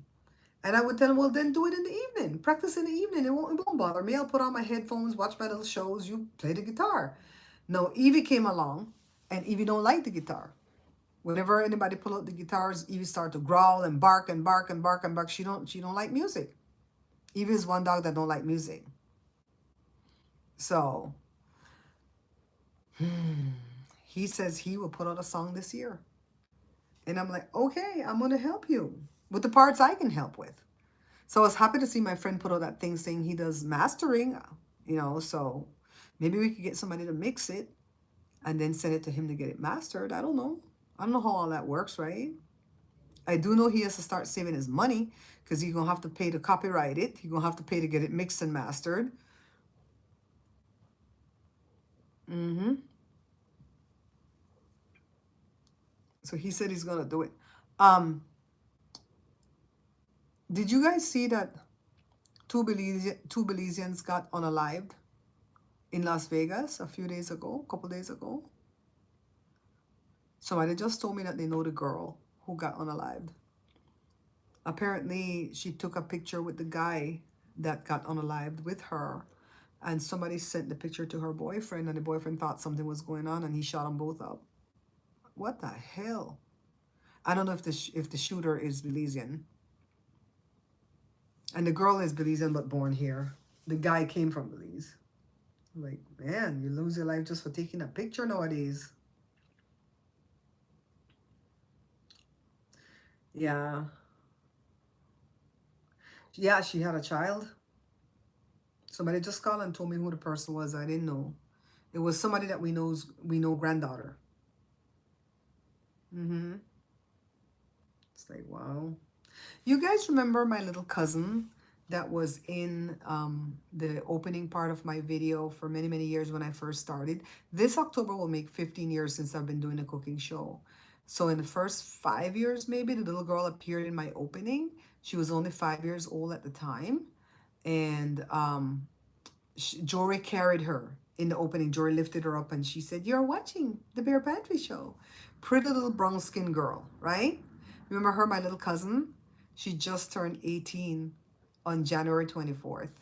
Speaker 1: And I would tell him, well, then do it in the evening. Practice in the evening. It won't bother me. I'll put on my headphones, watch my little shows. You play the guitar. No, Evie came along, and Evie don't like the guitar. Whenever anybody pull out the guitars, Evie start to growl and bark and bark and bark and bark. She don't like music. Evie is one dog that don't like music. So he says he will put out a song this year. And I'm like, okay, I'm going to help you with the parts I can help with. So I was happy to see my friend put out that thing saying he does mastering, so maybe we could get somebody to mix it and then send it to him to get it mastered. I don't know. I don't know how all that works, right? I do know he has to start saving his money because he's going to have to pay to copyright it. He's going to have to pay to get it mixed and mastered. So he said he's going to do it. Did you guys see that two Belizeans got unalived in Las Vegas a couple days ago? Somebody just told me that they know the girl who got unalived. Apparently, she took a picture with the guy that got unalived with her, and somebody sent the picture to her boyfriend, and the boyfriend thought something was going on, and he shot them both up. What the hell? I don't know if the shooter is Belizean. And the girl is Belizean but born here. The guy came from Belize. Like, man, you lose your life just for taking a picture nowadays. Yeah. Yeah, she had a child. Somebody just called and told me who the person was. I didn't know. It was somebody that we know granddaughter. It's like, wow. You guys remember my little cousin that was in the opening part of my video for many, many years when I first started? This October will make 15 years since I've been doing a cooking show. So in the first 5 years, maybe, the little girl appeared in my opening. She was only 5 years old at the time. And Jory carried her in the opening. Jory lifted her up and she said, "You're watching the Bare Pantry Show." Pretty little brown skin girl, right? Remember her, my little cousin? She just turned 18 on January 24th.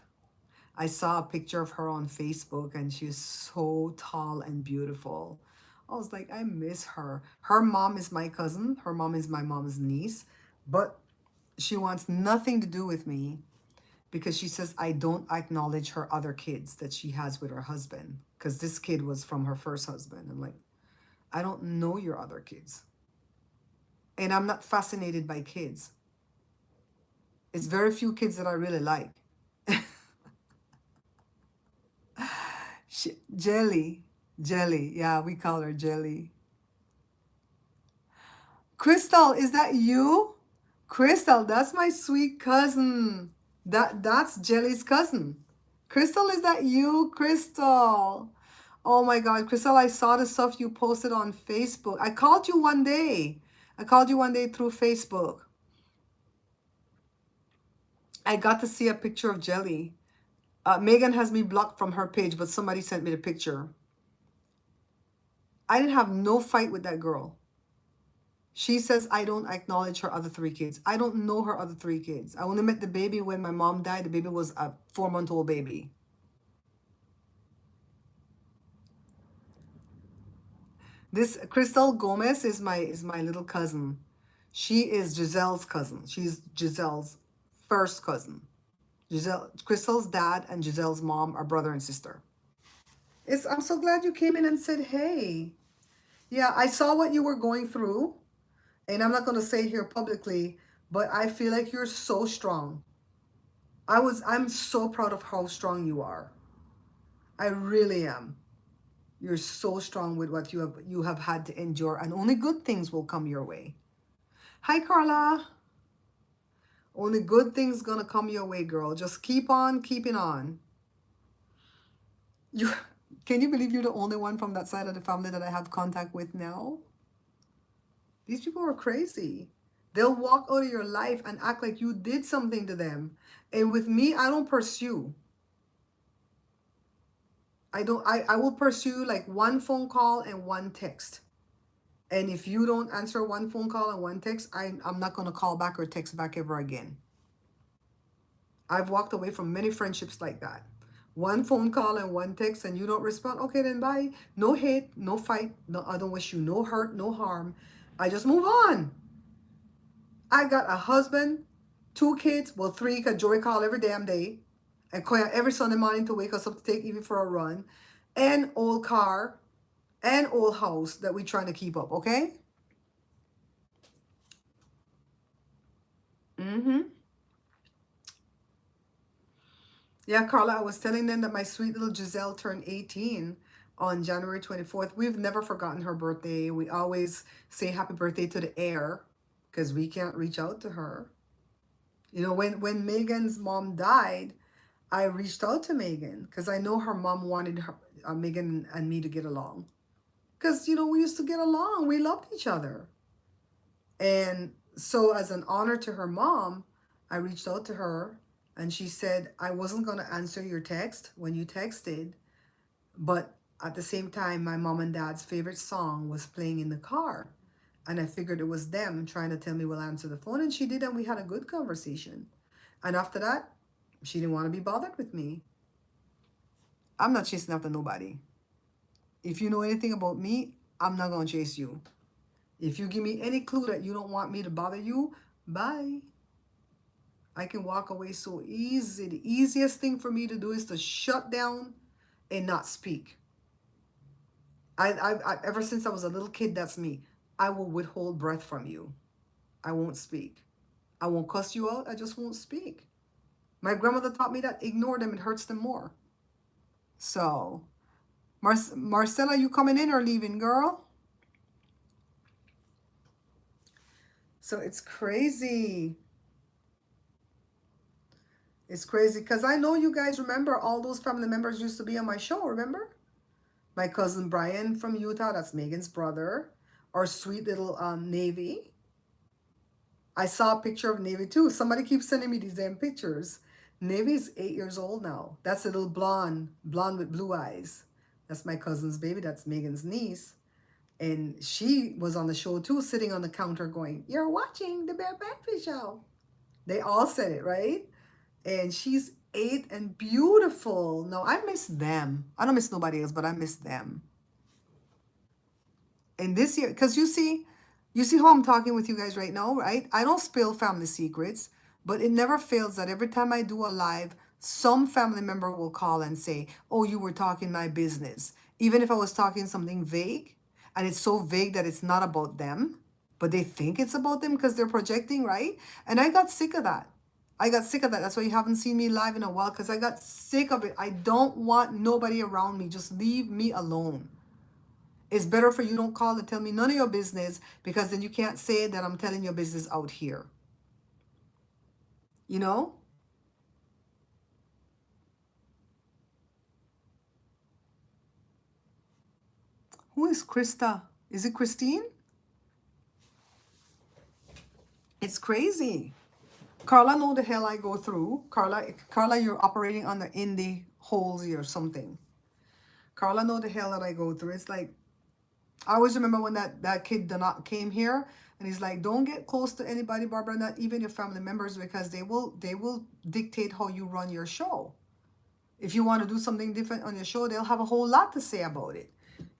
Speaker 1: I saw a picture of her on Facebook and she was so tall and beautiful. I was like, I miss her. Her mom is my cousin. Her mom is my mom's niece. But she wants nothing to do with me because she says I don't acknowledge her other kids that she has with her husband. Because this kid was from her first husband. I'm like, I don't know your other kids. And I'm not fascinated by kids. It's very few kids that I really like. Jelly. Jelly. Yeah, we call her Jelly. Crystal, is that you? Crystal, that's my sweet cousin. That's Jelly's cousin. Crystal, is that you? Crystal. Oh my God, Crystal, I saw the stuff you posted on Facebook. I called you one day. I called you one day through Facebook. I got to see a picture of Jelly. Megan has me blocked from her page, but somebody sent me the picture. I didn't have no fight with that girl. She says I don't acknowledge her other three kids. I don't know her other three kids. I only met the baby when my mom died. The baby was a 4-month-old baby. This Crystal Gomez is my little cousin. She is Giselle's cousin. She's Giselle's first cousin. Crystal's dad and Giselle's mom are brother and sister. I'm so glad you came in and said, hey. Yeah, I saw what you were going through, and I'm not going to say it here publicly, but I feel like you're so strong. I'm so proud of how strong you are. I really am. You're so strong with what you have had to endure, and only good things will come your way. Hi, Carla. Only good things gonna come your way, girl. Just keep on keeping on. You can you believe you're the only one from that side of the family that I have contact with now? These people are crazy. They'll walk out of your life and act like you did something to them. And with me, I don't pursue. I will pursue like one phone call and one text. And if you don't answer one phone call and one text, I'm not gonna call back or text back ever again. I've walked away from many friendships like that. One phone call and one text and you don't respond, okay then bye. No hate, no fight, no, I don't wish you no hurt, no harm. I just move on. I got a husband, 2 kids, well 3 because Jory call every damn day. And Koya every Sunday morning to wake us up to take Evie for a run. And old car and old house that we're trying to keep up, okay? Mm-hmm. Yeah, Carla, I was telling them that my sweet little Giselle turned 18 on January 24th. We've never forgotten her birthday. We always say happy birthday to the air because we can't reach out to her. You know, when Megan's mom died, I reached out to Megan because I know her mom wanted Megan and me to get along. Because, you know, we used to get along. We loved each other. And so as an honor to her mom, I reached out to her and she said, I wasn't going to answer your text when you texted, but at the same time, my mom and dad's favorite song was playing in the car. And I figured it was them trying to tell me we'll answer the phone. And she did, and we had a good conversation. And after that, she didn't want to be bothered with me. I'm not chasing after nobody. If you know anything about me, I'm not going to chase you. If you give me any clue that you don't want me to bother you, bye. I can walk away so easy. The easiest thing for me to do is to shut down and not speak. Ever since I was a little kid, that's me. I will withhold breath from you. I won't speak. I won't cuss you out. I just won't speak. My grandmother taught me that ignore them, it hurts them more. So, Marcella, you coming in or leaving, girl? So it's crazy. It's crazy because I know you guys remember all those family members used to be on my show, remember? My cousin Brian from Utah, that's Megan's brother. Our sweet little Navy. I saw a picture of Navy too. Somebody keeps sending me these damn pictures. Navy's 8 years old now. That's a little blonde with blue eyes. That's my cousin's baby. That's Megan's niece. And she was on the show too, sitting on the counter going, you're watching the Bare Pantry Show. They all said it, right? And she's 8 and beautiful. No, I miss them. I don't miss nobody else, but I miss them. And this year, because you see, You see how I'm talking with you guys right now, right? I don't spill family secrets, but it never fails that every time I do a live, some family member will call and say, "Oh, you were talking my business." Even if I was talking something vague, and it's so vague that it's not about them, but they think it's about them because they're projecting, right? And I got sick of that. I got sick of that. That's why you haven't seen me live in a while, because I got sick of it. I don't want nobody around me. Just leave me alone. It's better for you don't call and tell me none of your business, because then you can't say that I'm telling your business out here. You know? Who is Krista? Is it Christine? It's crazy. Carla know the hell I go through. Carla, you're operating on the indie Halsey or something. Carla know the hell that I go through. It's like, I always remember when that kid not came here, and he's like, don't get close to anybody, Barbara, not even your family members, because they will dictate how you run your show. If you want to do something different on your show, they'll have a whole lot to say about it.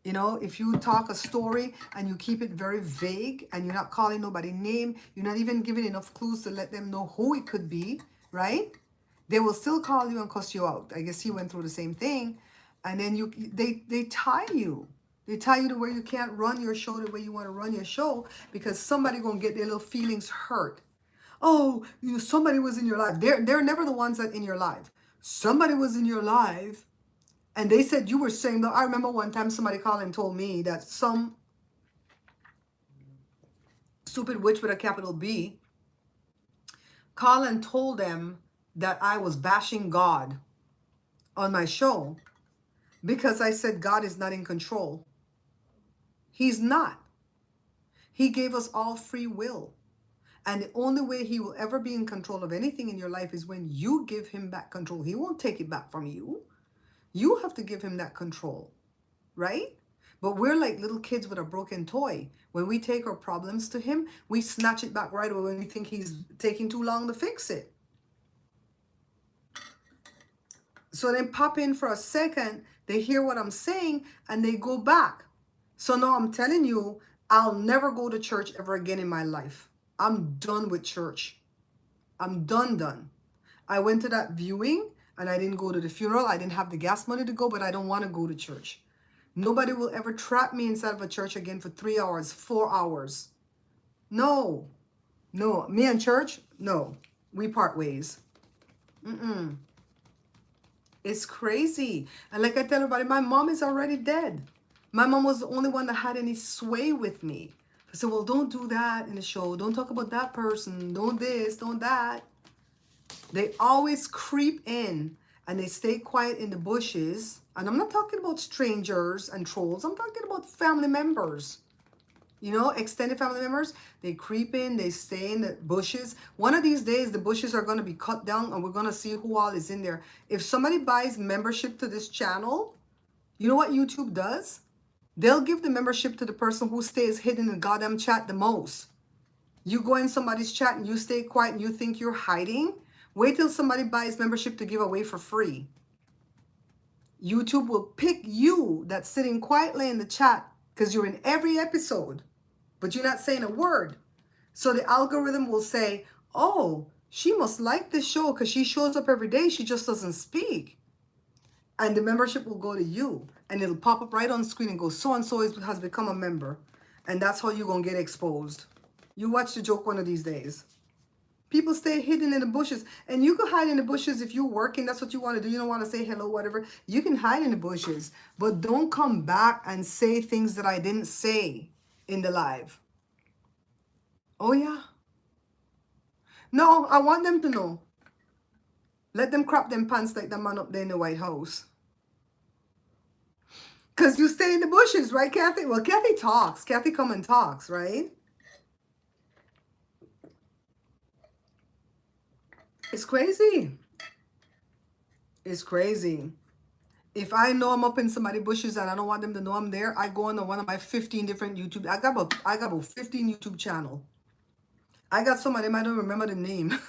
Speaker 1: You know, if you talk a story and you keep it very vague and you're not calling nobody name, you're not even giving enough clues to let them know who it could be, right? They will still call you and cuss you out. I guess he went through the same thing. And then they tie you. They tie you to where you can't run your show the way you want to run your show, because somebody gonna get their little feelings hurt. Oh, somebody was in your life. They're never the ones that in your life. Somebody was in your life, and they said you were saying that. I remember one time somebody called and told me that some stupid witch with a capital B called and told them that I was bashing God on my show because I said God is not in control. He's not. He gave us all free will. And the only way he will ever be in control of anything in your life is when you give him back control. He won't take it back from you. You have to give him that control, right? But we're like little kids with a broken toy. When we take our problems to him, we snatch it back right away when we think he's taking too long to fix it. So they pop in for a second, they hear what I'm saying, and they go back. So now I'm telling you, I'll never go to church ever again in my life. I'm done with church. I'm done. I went to that viewing and I didn't go to the funeral. I didn't have the gas money to go, but I don't want to go to church. Nobody will ever trap me inside of a church again for 3 hours, 4 hours. No. Me and church, no. We part ways. It's crazy. And like I tell everybody, my mom is already dead. My mom was the only one that had any sway with me. I said, well, don't do that in the show. Don't talk about that person. Don't this, don't that. They always creep in and they stay quiet in the bushes. And I'm not talking about strangers and trolls. I'm talking about family members. You know, extended family members. They creep in, they stay in the bushes. One of these days, the bushes are going to be cut down and we're going to see who all is in there. If somebody buys membership to this channel, you know what YouTube does? They'll give the membership to the person who stays hidden in the goddamn chat the most. You go in somebody's chat and you stay quiet and you think you're hiding. Wait till somebody buys membership to give away for free. YouTube will pick you that's sitting quietly in the chat because you're in every episode, but you're not saying a word. So the algorithm will say, oh, she must like this show because she shows up every day. She just doesn't speak. And the membership will go to you. And it'll pop up right on screen and go, so-and-so has become a member. And that's how you're going to get exposed. You watch the joke one of these days. People stay hidden in the bushes. And you can hide in the bushes if you're working. That's what you want to do. You don't want to say hello, whatever. You can hide in the bushes. But don't come back and say things that I didn't say in the live. Oh, yeah. No, I want them to know. Let them crop them pants like the man up there in the White House. Because you stay in the bushes, right, Kathy? Well, Kathy talks. Kathy come and talks, right? It's crazy. It's crazy. If I know I'm up in somebody's bushes and I don't want them to know I'm there, I go on one of my 15 different YouTube. I got about 15 YouTube channel. I got some of them, I don't remember the name.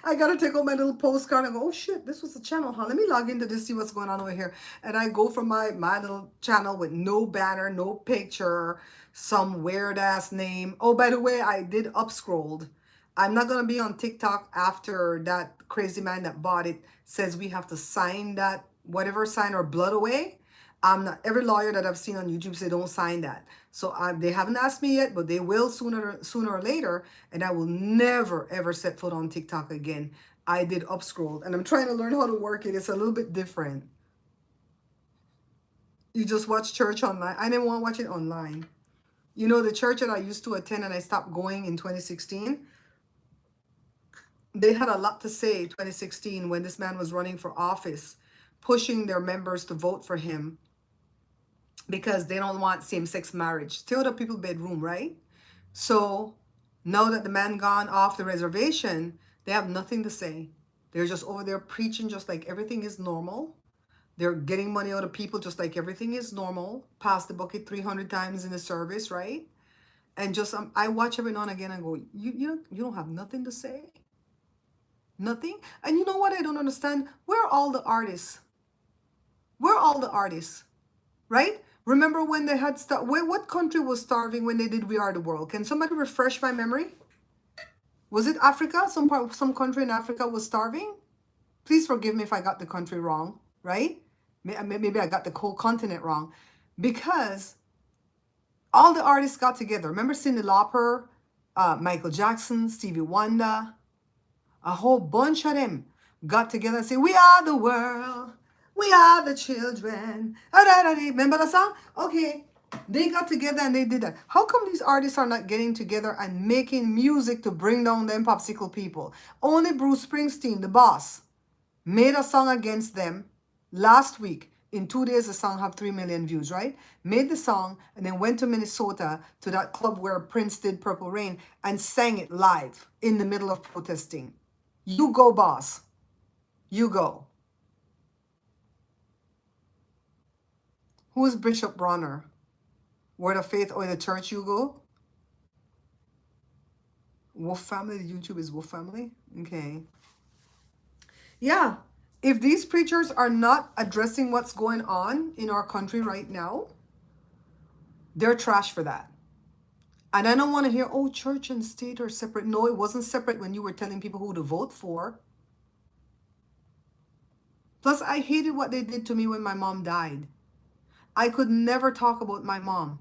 Speaker 1: I gotta take out my little postcard and go, oh shit, this was the channel, huh? Let me log into this, see what's going on over here. And I go from my little channel with no banner, no picture, some weird ass name. Oh, by the way, I did up scrolled. I'm not gonna be on TikTok after that crazy man that bought it says we have to sign that whatever, sign our blood away. I'm not, every lawyer that I've seen on YouTube say don't sign that. So they haven't asked me yet, but they will sooner or later. And I will never ever set foot on TikTok again. I did up scroll, and I'm trying to learn how to work it. It's a little bit different. You just watch church online. I didn't want to watch it online. You know, the church that I used to attend and I stopped going in 2016, they had a lot to say 2016 when this man was running for office, pushing their members to vote for him because they don't want same-sex marriage. Still the people bedroom, right? So now that the man gone off the reservation, they have nothing to say. They're just over there preaching just like everything is normal. They're getting money out of people just like everything is normal. Pass the bucket 300 times in the service, right? And just I watch every now and again and go, you don't have nothing to say? Nothing? And you know what I don't understand? Where are all the artists? Where are all the artists? Right? Remember when they had what country was starving when they did We Are the World? Can somebody refresh my memory? Was it Africa? Some country in Africa was starving? Please forgive me if I got the country wrong, right? Maybe I got the whole continent wrong. Because all the artists got together. Remember Cyndi Lauper, Michael Jackson, Stevie Wonder, a whole bunch of them got together and say, we are the world. We are the children. Remember the song? Okay. They got together and they did that. How come these artists are not getting together and making music to bring down them popsicle people? Only Bruce Springsteen, the boss, made a song against them last week. In 2 days, the song have 3 million views, right? Made the song and then went to Minnesota to that club where Prince did Purple Rain and sang it live in the middle of protesting. You go, boss. You go. Who is Bishop Bronner? Word of Faith or the church you go? Wolf Family, the YouTube is Wolf Family? Okay. Yeah. If these preachers are not addressing what's going on in our country right now, they're trash for that. And I don't want to hear, oh, church and state are separate. No, it wasn't separate when you were telling people who to vote for. Plus, I hated what they did to me when my mom died. I could never talk about my mom.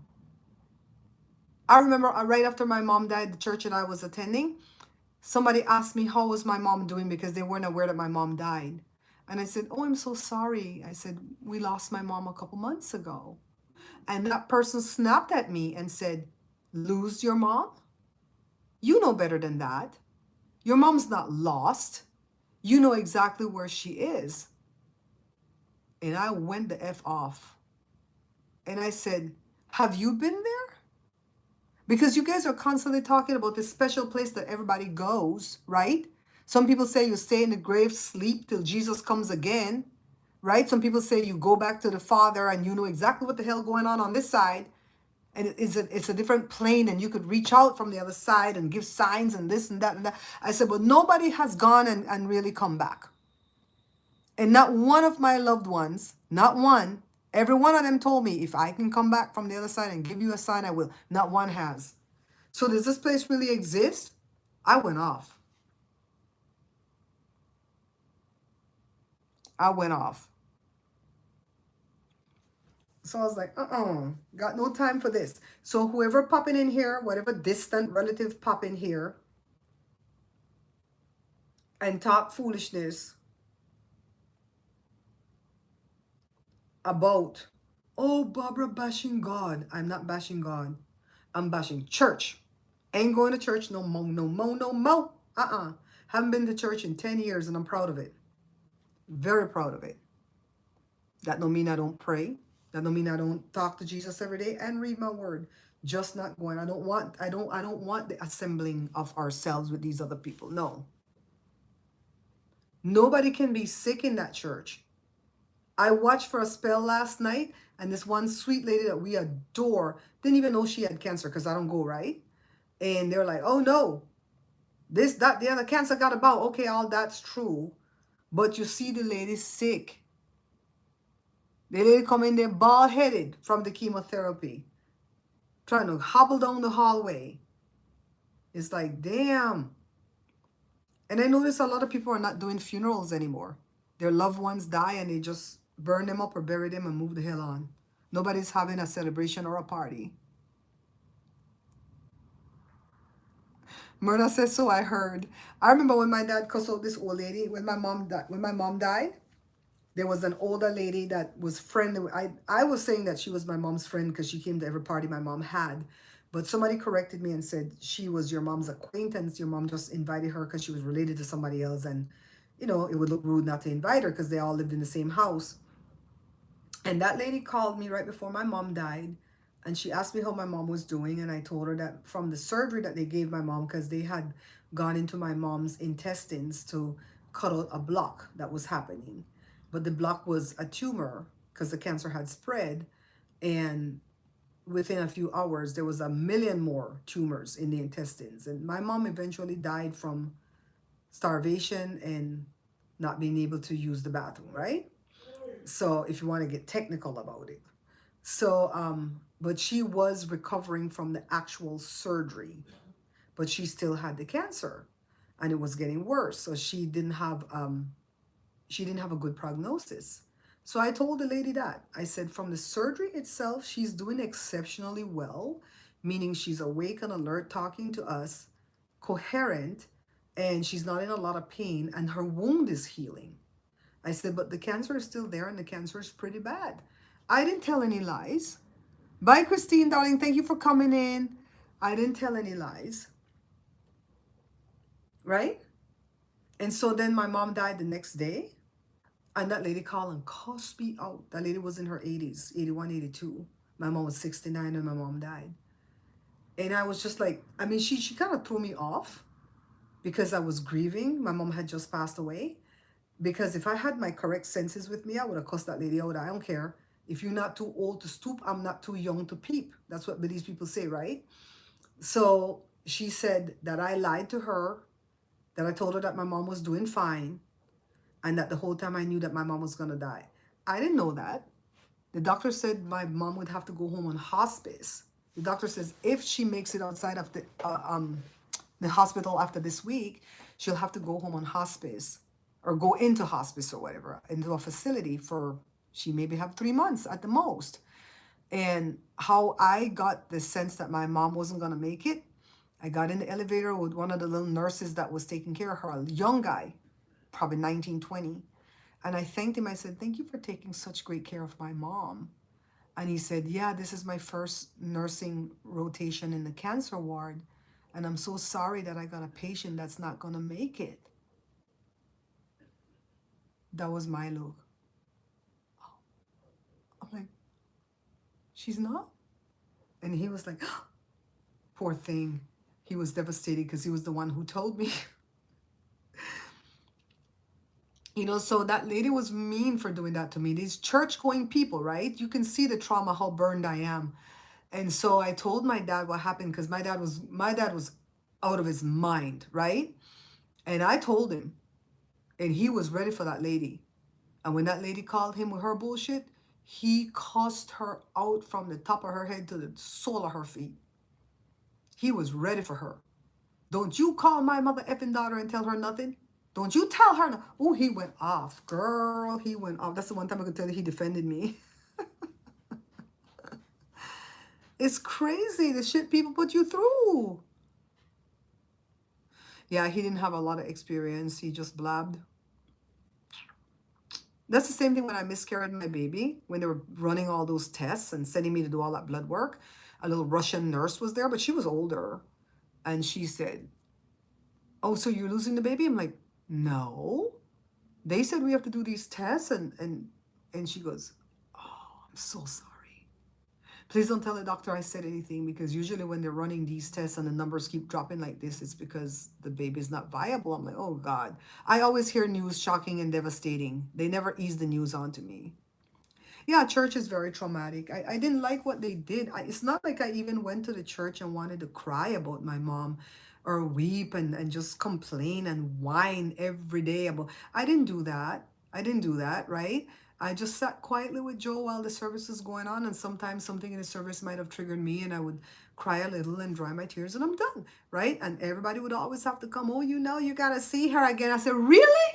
Speaker 1: I remember right after my mom died, the church that I was attending, somebody asked me how was my mom doing because they weren't aware that my mom died. And I said, oh, I'm so sorry. I said, we lost my mom a couple months ago. And that person snapped at me and said, lose your mom? You know better than that. Your mom's not lost. You know exactly where she is. And I went the F off. And I said, have you been there? Because you guys are constantly talking about this special place that everybody goes, right? Some people say you stay in the grave, sleep till Jesus comes again, right? Some people say you go back to the Father and you know exactly what the hell going on this side. And it's a different plane and you could reach out from the other side and give signs and this and that and that. I said, but nobody has gone and really come back. And not one of my loved ones, not one, every one of them told me, if I can come back from the other side and give you a sign, I will. Not one has. So does this place really exist? I went off. I went off. So I was like, got no time for this. So whoever popping in here, whatever distant relative pop in here and talk foolishness about, oh, Barbara bashing God. I'm not bashing God. I'm bashing church. Ain't going to church no more, no more, no more. Haven't been to church in 10 years and I'm proud of it. Very proud of it. That don't mean I don't pray. That don't mean I don't talk to Jesus every day and read my word. Just not going. I don't want the assembling of ourselves with these other people. No. Nobody can be sick in that church. I watched for a spell last night, and this one sweet lady that we adore didn't even know she had cancer because I don't go, right? And they're like, oh no, This, that, the other cancer got about. Okay, all that's true. But you see the lady sick. The lady come in there bald headed from the chemotherapy, trying to hobble down the hallway. It's like, damn. And I notice a lot of people are not doing funerals anymore. Their loved ones die and they just burn them up or bury them and move the hell on. Nobody's having a celebration or a party. Myrna says, so I heard. I remember when my dad cussed out this old lady, when my mom died, there was an older lady that was friendly. I was saying that she was my mom's friend because she came to every party my mom had. But somebody corrected me and said she was your mom's acquaintance. Your mom just invited her because she was related to somebody else. And, you know, it would look rude not to invite her because they all lived in the same house. And that lady called me right before my mom died. And she asked me how my mom was doing. And I told her that from the surgery that they gave my mom, because they had gone into my mom's intestines to cut out a block that was happening. But the block was a tumor because the cancer had spread. And within a few hours, there was a million more tumors in the intestines. And my mom eventually died from starvation and not being able to use the bathroom, right? So if you want to get technical about it. So, but she was recovering from the actual surgery, but she still had the cancer and it was getting worse. So she didn't have a good prognosis. So I told the lady that. I said, from the surgery itself, she's doing exceptionally well, meaning she's awake and alert, talking to us, coherent, and she's not in a lot of pain, and her wound is healing. I said, but the cancer is still there, and the cancer is pretty bad. I didn't tell any lies. Bye, Christine, darling. Thank you for coming in. I didn't tell any lies, right? And so then my mom died the next day. And that lady called and cussed me out. That lady was in her 80s, 81, 82. My mom was 69 when my mom died. And I was just like, I mean, she kind of threw me off because I was grieving. My mom had just passed away. Because if I had my correct senses with me, I would have cussed that lady out. I don't care. If you're not too old to stoop, I'm not too young to peep. That's what Belize people say, right? So she said that I lied to her, that I told her that my mom was doing fine, and that the whole time I knew that my mom was going to die. I didn't know that. The doctor said my mom would have to go home on hospice. The doctor says if she makes it outside of the hospital after this week, she'll have to go home on hospice or go into hospice or whatever, into a facility for, she maybe have 3 months at the most. And how I got the sense that my mom wasn't going to make it, I got in the elevator with one of the little nurses that was taking care of her, a young guy, probably 19, 20. And I thanked him. I said, thank you for taking such great care of my mom. And he said, yeah, this is my first nursing rotation in the cancer ward. And I'm so sorry that I got a patient that's not going to make it. That was my look. I'm like, she's not? And he was like, poor thing. He was devastated because he was the one who told me. You know, so that lady was mean for doing that to me. These church-going people, right? You can see the trauma, how burned I am. And so I told my dad what happened because my dad was out of his mind, right? And I told him, and he was ready for that lady. And when that lady called him with her bullshit, he cussed her out from the top of her head to the sole of her feet. He was ready for her. Don't you call my mother effing daughter and tell her nothing? Don't you tell her no. Oh, he went off. Girl, he went off. That's the one time I could tell you he defended me. It's crazy the shit people put you through. Yeah, he didn't have a lot of experience. He just blabbed. That's the same thing when I miscarried my baby, when they were running all those tests and sending me to do all that blood work. A little Russian nurse was there, but she was older. And she said, oh, so you're losing the baby? I'm like, no. They said we have to do these tests. And she goes, oh, I'm so sorry. Please don't tell the doctor I said anything, because usually when they're running these tests and the numbers keep dropping like this, it's because the baby's not viable. I'm like, oh God. I always hear news shocking and devastating. They never ease the news onto me. Yeah, church is very traumatic. I didn't like what they did. It's not like I even went to the church and wanted to cry about my mom. or weep and just complain and whine every day about. I didn't do that. I didn't do that, right? I just sat quietly with Joe while the service was going on, and sometimes something in the service might have triggered me, and I would cry a little and dry my tears, and I'm done, right? And everybody would always have to come, oh, you gotta see her again. I said, really?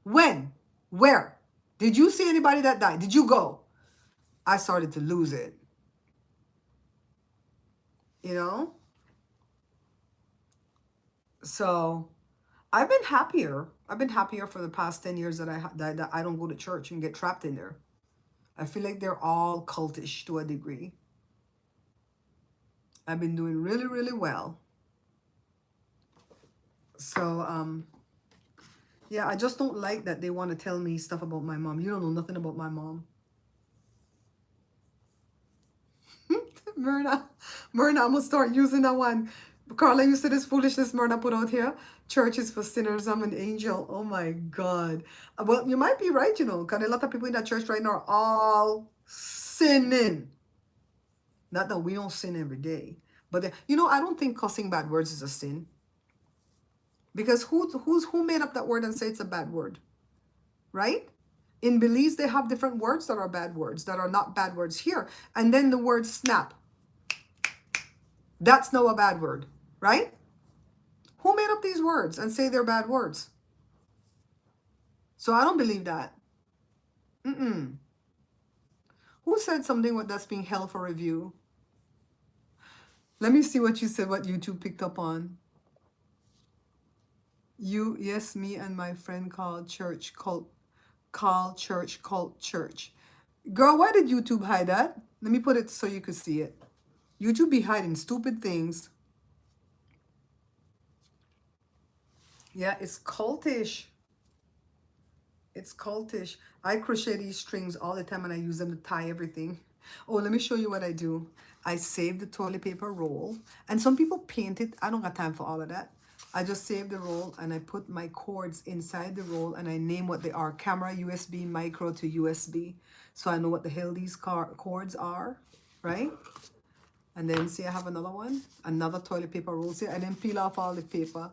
Speaker 1: When? Where? Did you see anybody that died? Did you go? I started to lose it, you know? So I've been happier. I've been happier for the past 10 years that that I don't go to church and get trapped in there. I feel like they're all cultish to a degree. I've been doing really, really well. So, yeah, I just don't like that they want to tell me stuff about my mom. You don't know nothing about my mom. Myrna, I'm gonna start using that one. Carla, you see this foolishness Myrna put out here? Church is for sinners. I'm an angel. Oh my God. Well, you might be right, you know, because a lot of people in that church right now are all sinning. Not that we don't sin every day, but you know, I don't think cussing bad words is a sin. Because who made up that word and say it's a bad word, right? In Belize, they have different words that are bad words that are not bad words here, and then the word snap. That's now a bad word, right? Who made up these words and say they're bad words? So I don't believe that. Mm-mm. Who said something that's being held for review? Let me see what you said, what YouTube picked up on. Yes, me and my friend called church cult church. Girl, why did YouTube hide that? Let me put it so you could see it. YouTube be hiding stupid things. Yeah, it's cultish. It's cultish. I crochet these strings all the time and I use them to tie everything. Oh, let me show you what I do. I save the toilet paper roll. And some people paint it. I don't got time for all of that. I just save the roll and I put my cords inside the roll and I name what they are. Camera, USB, micro to USB. So I know what the hell these cords are, right? And then see, I have another one. Another toilet paper roll. See, I didn't peel off all the paper.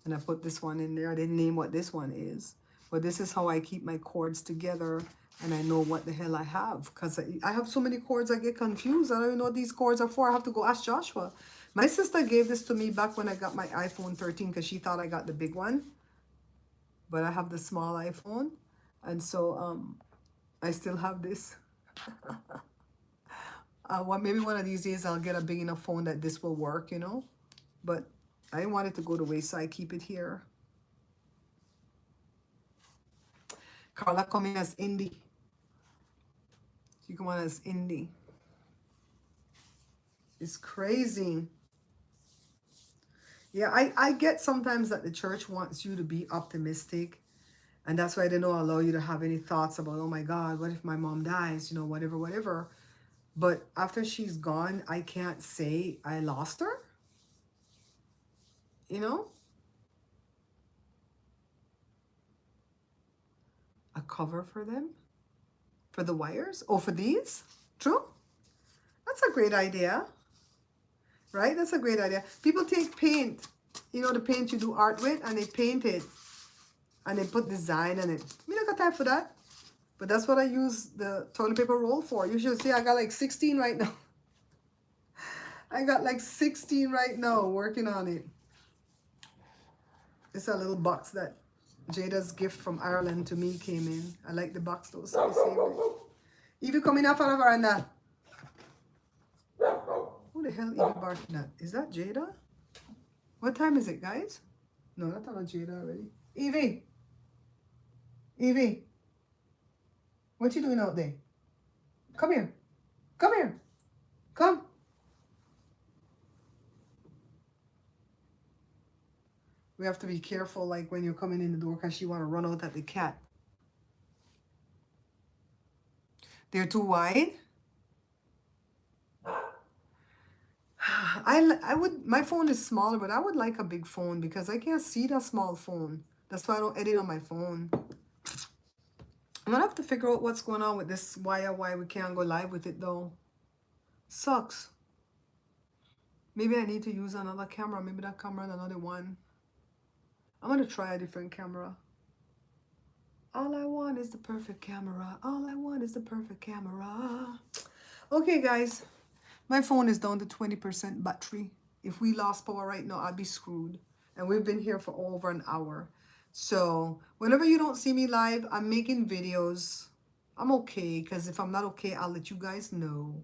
Speaker 1: And I put this one in there. I didn't name what this one is. But this is how I keep my cords together. And I know what the hell I have. Because I have so many cords, I get confused. I don't even know what these cords are for. I have to go ask Joshua. My sister gave this to me back when I got my iPhone 13 because she thought I got the big one. But I have the small iPhone. And so I still have this. Maybe one of these days I'll get a big enough phone that this will work, you know. But I didn't want it to go to waste, so I keep it here. Carla coming as indie. She come on as indie. It's crazy. Yeah, I get sometimes that the church wants you to be optimistic. And that's why they don't allow you to have any thoughts about, oh my God, what if my mom dies? You know, whatever, whatever. But after she's gone, I can't say I lost her. You know? A cover for them? For the wires? Oh, for these? True? That's a great idea. Right? That's a great idea. People take paint, you know, the paint you do art with, and they paint it. And they put design in it. I don't got time for that. But that's what I use the toilet paper roll for. You should see I got like 16 right now. I got like 16 right now working on it. It's a little box that Jada's gift from Ireland to me came in. I like the box though, so I saved it. Evie coming out of veranda. Who the hell Evie barking at? Is that Jada? What time is it, guys? No, that's not Jada already. Evie! Evie! What you doing out there? Come here. Come here. Come. We have to be careful, like when you're coming in the door, because she want to run out at the cat. They're too wide. I would, my phone is smaller, but I would like a big phone because I can't see that small phone. That's why I don't edit on my phone. I'm gonna have to figure out what's going on with this why we can't go live with it though. Sucks. Maybe I need to use another camera. Maybe that camera and another one. I'm gonna try a different camera. All I want is the perfect camera. All I want is the perfect camera. Okay, guys. My phone is down to 20% battery. If we lost power right now, I'd be screwed. And we've been here for over an hour. So whenever you don't see me live, I'm making videos. I'm okay, because if I'm not okay, I'll let you guys know.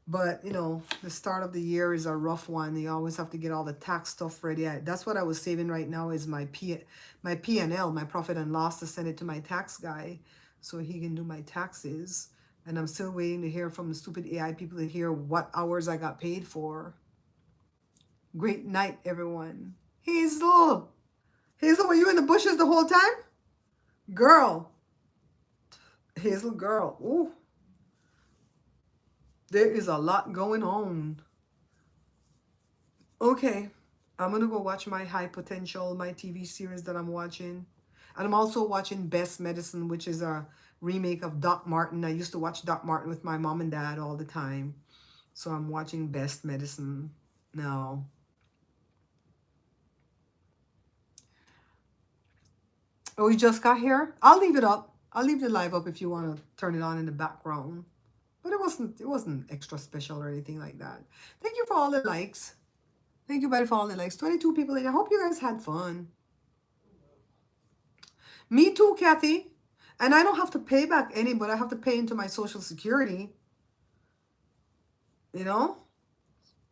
Speaker 1: But, you know, the start of the year is a rough one. You always have to get all the tax stuff ready. That's what I was saving right now is my P&L, my profit and loss, to send it to my tax guy so he can do my taxes. And I'm still waiting to hear from the stupid AI people to hear what hours I got paid for. Great night, everyone. Hazel! Hazel, were you in the bushes the whole time? Girl. Hazel, girl. Ooh. There is a lot going on. Okay, I'm gonna go watch my High Potential, my TV series that I'm watching. And I'm also watching Best Medicine, which is a remake of Doc Martin. I used to watch Doc Martin with my mom and dad all the time. So I'm watching Best Medicine now. Oh, you just got here? I'll leave it up. I'll leave the live up if you want to turn it on in the background. But it wasn't extra special or anything like that. Thank you for all the likes. Thank you, buddy, for all the likes. 22 people in. I hope you guys had fun. Me too, Kathy. And I don't have to pay back any, but I have to pay into my Social Security. You know?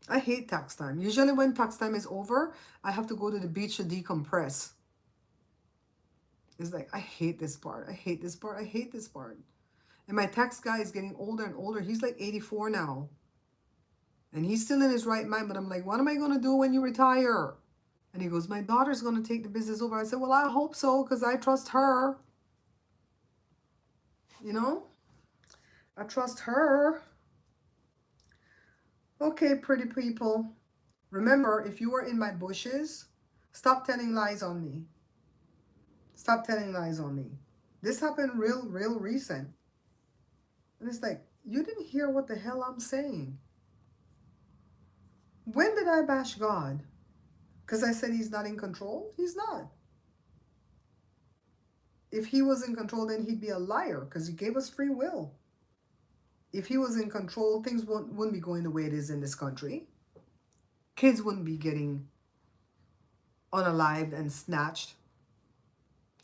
Speaker 1: I hate tax time. Usually when tax time is over, I have to go to the beach to decompress. It's like, I hate this part. I hate this part. I hate this part. And my tax guy is getting older and older. He's like 84 now. And he's still in his right mind. But I'm like, what am I going to do when you retire? And he goes, my daughter's going to take the business over. I said, well, I hope so, because I trust her. You know? I trust her. Okay, pretty people. Remember, if you were in my bushes, stop telling lies on me. Stop telling lies on me. This happened real recent. And it's like, you didn't hear what the hell I'm saying. When did I bash God? Because I said he's not in control? He's not. If he was in control, then he'd be a liar, because he gave us free will. If he was in control, things wouldn't be going the way it is in this country. Kids wouldn't be getting unalived and snatched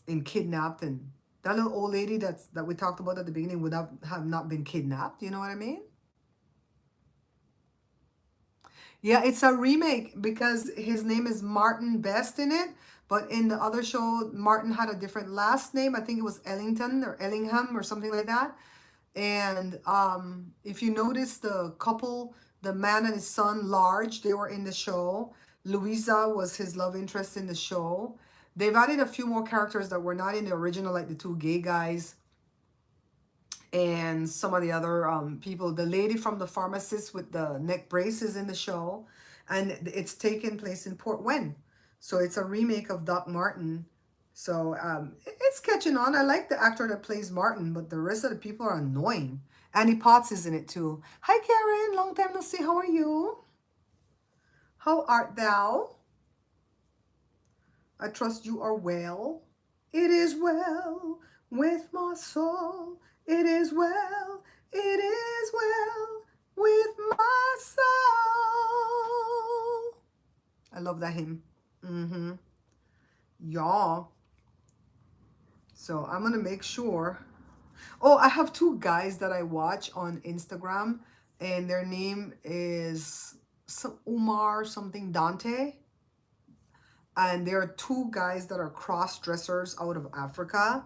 Speaker 1: and kidnapped, and that little old lady that we talked about at the beginning would have not been kidnapped. You know what I mean? Yeah, it's a remake because his name is Martin Best in it. But in the other show, Martin had a different last name. I think it was Ellington or Ellingham or something like that. And if you notice the couple, the man and his son, Large, they were in the show. Louisa was his love interest in the show. They've added a few more characters that were not in the original, like the two gay guys and some of the other people. The lady from the pharmacist with the neck brace is in the show, and it's taking place in Port Went. So it's a remake of Doc Martin. So it's catching on. I like the actor that plays Martin, but the rest of the people are annoying. Annie Potts is in it too. Hi Karen, long time no see. How are you? How art thou? I trust you are well. It is well with my soul. It is well. It is well with my soul. I love that hymn. Y'all. So I'm going to make sure. Oh, I have two guys that I watch on Instagram, and their name is Umar something Dante. And there are two guys that are cross-dressers out of Africa,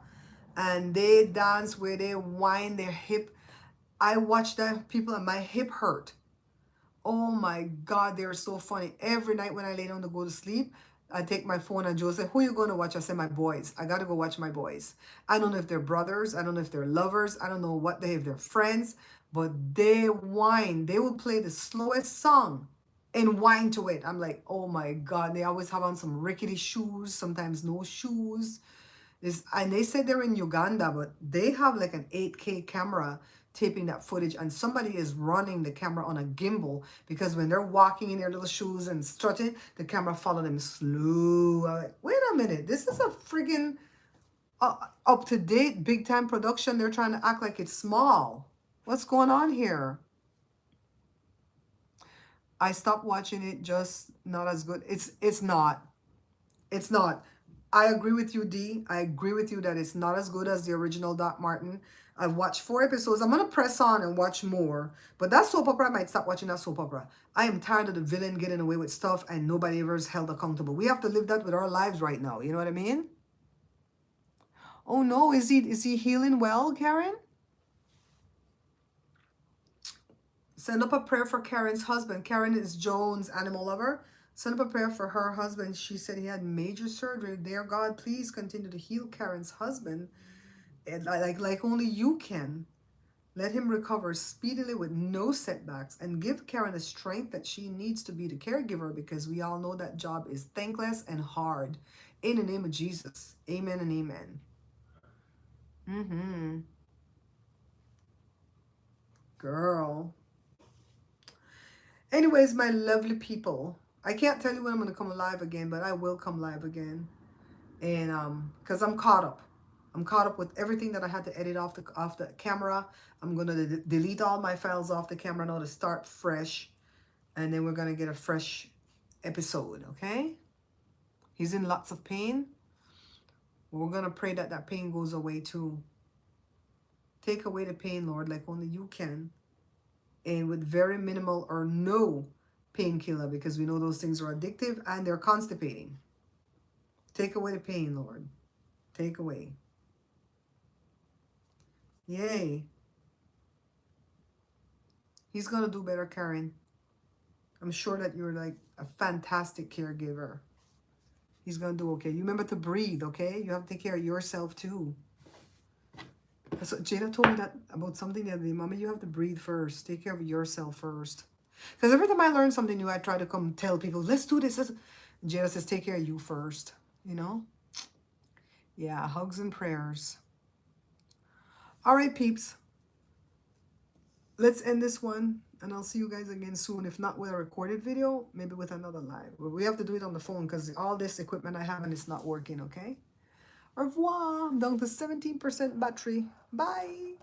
Speaker 1: and they dance where they wind their hip. I watch them people and my hip hurt. Oh my God, they're so funny. Every night when I lay down to go to sleep, I take my phone and Joe said, who are you going to watch? I said, my boys. I got to go watch my boys. I don't know if they're brothers. I don't know if they're lovers. I don't know what if they're friends, but they whine. They will play the slowest song and whine to it. I'm like, oh my God. They always have on some rickety shoes, sometimes no shoes. And they said they're in Uganda, but they have like an 8K camera taping that footage, and somebody is running the camera on a gimbal, because when they're walking in their little shoes and strutting, the camera follow them slow. I'm like, wait a minute, this is a friggin' up-to-date big-time production. They're trying to act like it's small. What's going on here? I stopped watching it, just not as good. It's not. It's not. I agree with you, D. I agree with you that it's not as good as the original Doc Martin. I've watched 4 episodes. I'm going to press on and watch more. But that soap opera, I might stop watching that soap opera. I am tired of the villain getting away with stuff and nobody ever is held accountable. We have to live that with our lives right now. You know what I mean? Oh no, is he healing well, Karen? Send up a prayer for Karen's husband. Karen is Joan's animal lover. Send up a prayer for her husband. She said he had major surgery. Dear God, please continue to heal Karen's husband, and like only you can. Let him recover speedily with no setbacks, and give Karen the strength that she needs to be the caregiver, because we all know that job is thankless and hard. In the name of Jesus. Amen and amen. Girl. Anyways, my lovely people, I can't tell you when I'm going to come live again, but I will come live again. And because I'm caught up. I'm caught up with everything that I had to edit off the camera. I'm going to delete all my files off the camera now to start fresh. And then we're going to get a fresh episode, okay? He's in lots of pain. We're going to pray that that pain goes away too. Take away the pain, Lord, like only you can. And with very minimal or no painkiller, because we know those things are addictive and they're constipating. Take away the pain, Lord. Take away. Yay. He's going to do better, Karen. I'm sure that you're like a fantastic caregiver. He's going to do okay. You remember to breathe, okay? You have to take care of yourself too. So Jada told me that about something the other day. Mommy, you have to breathe first. Take care of yourself first. Because every time I learn something new, I try to come tell people, let's do this. Jada says, take care of you first. You know? Yeah, hugs and prayers. All right, peeps. Let's end this one. And I'll see you guys again soon. If not with a recorded video, maybe with another live. But we have to do it on the phone because all this equipment I have and it's not working, okay? Au revoir. I'm down to 17% battery. Bye.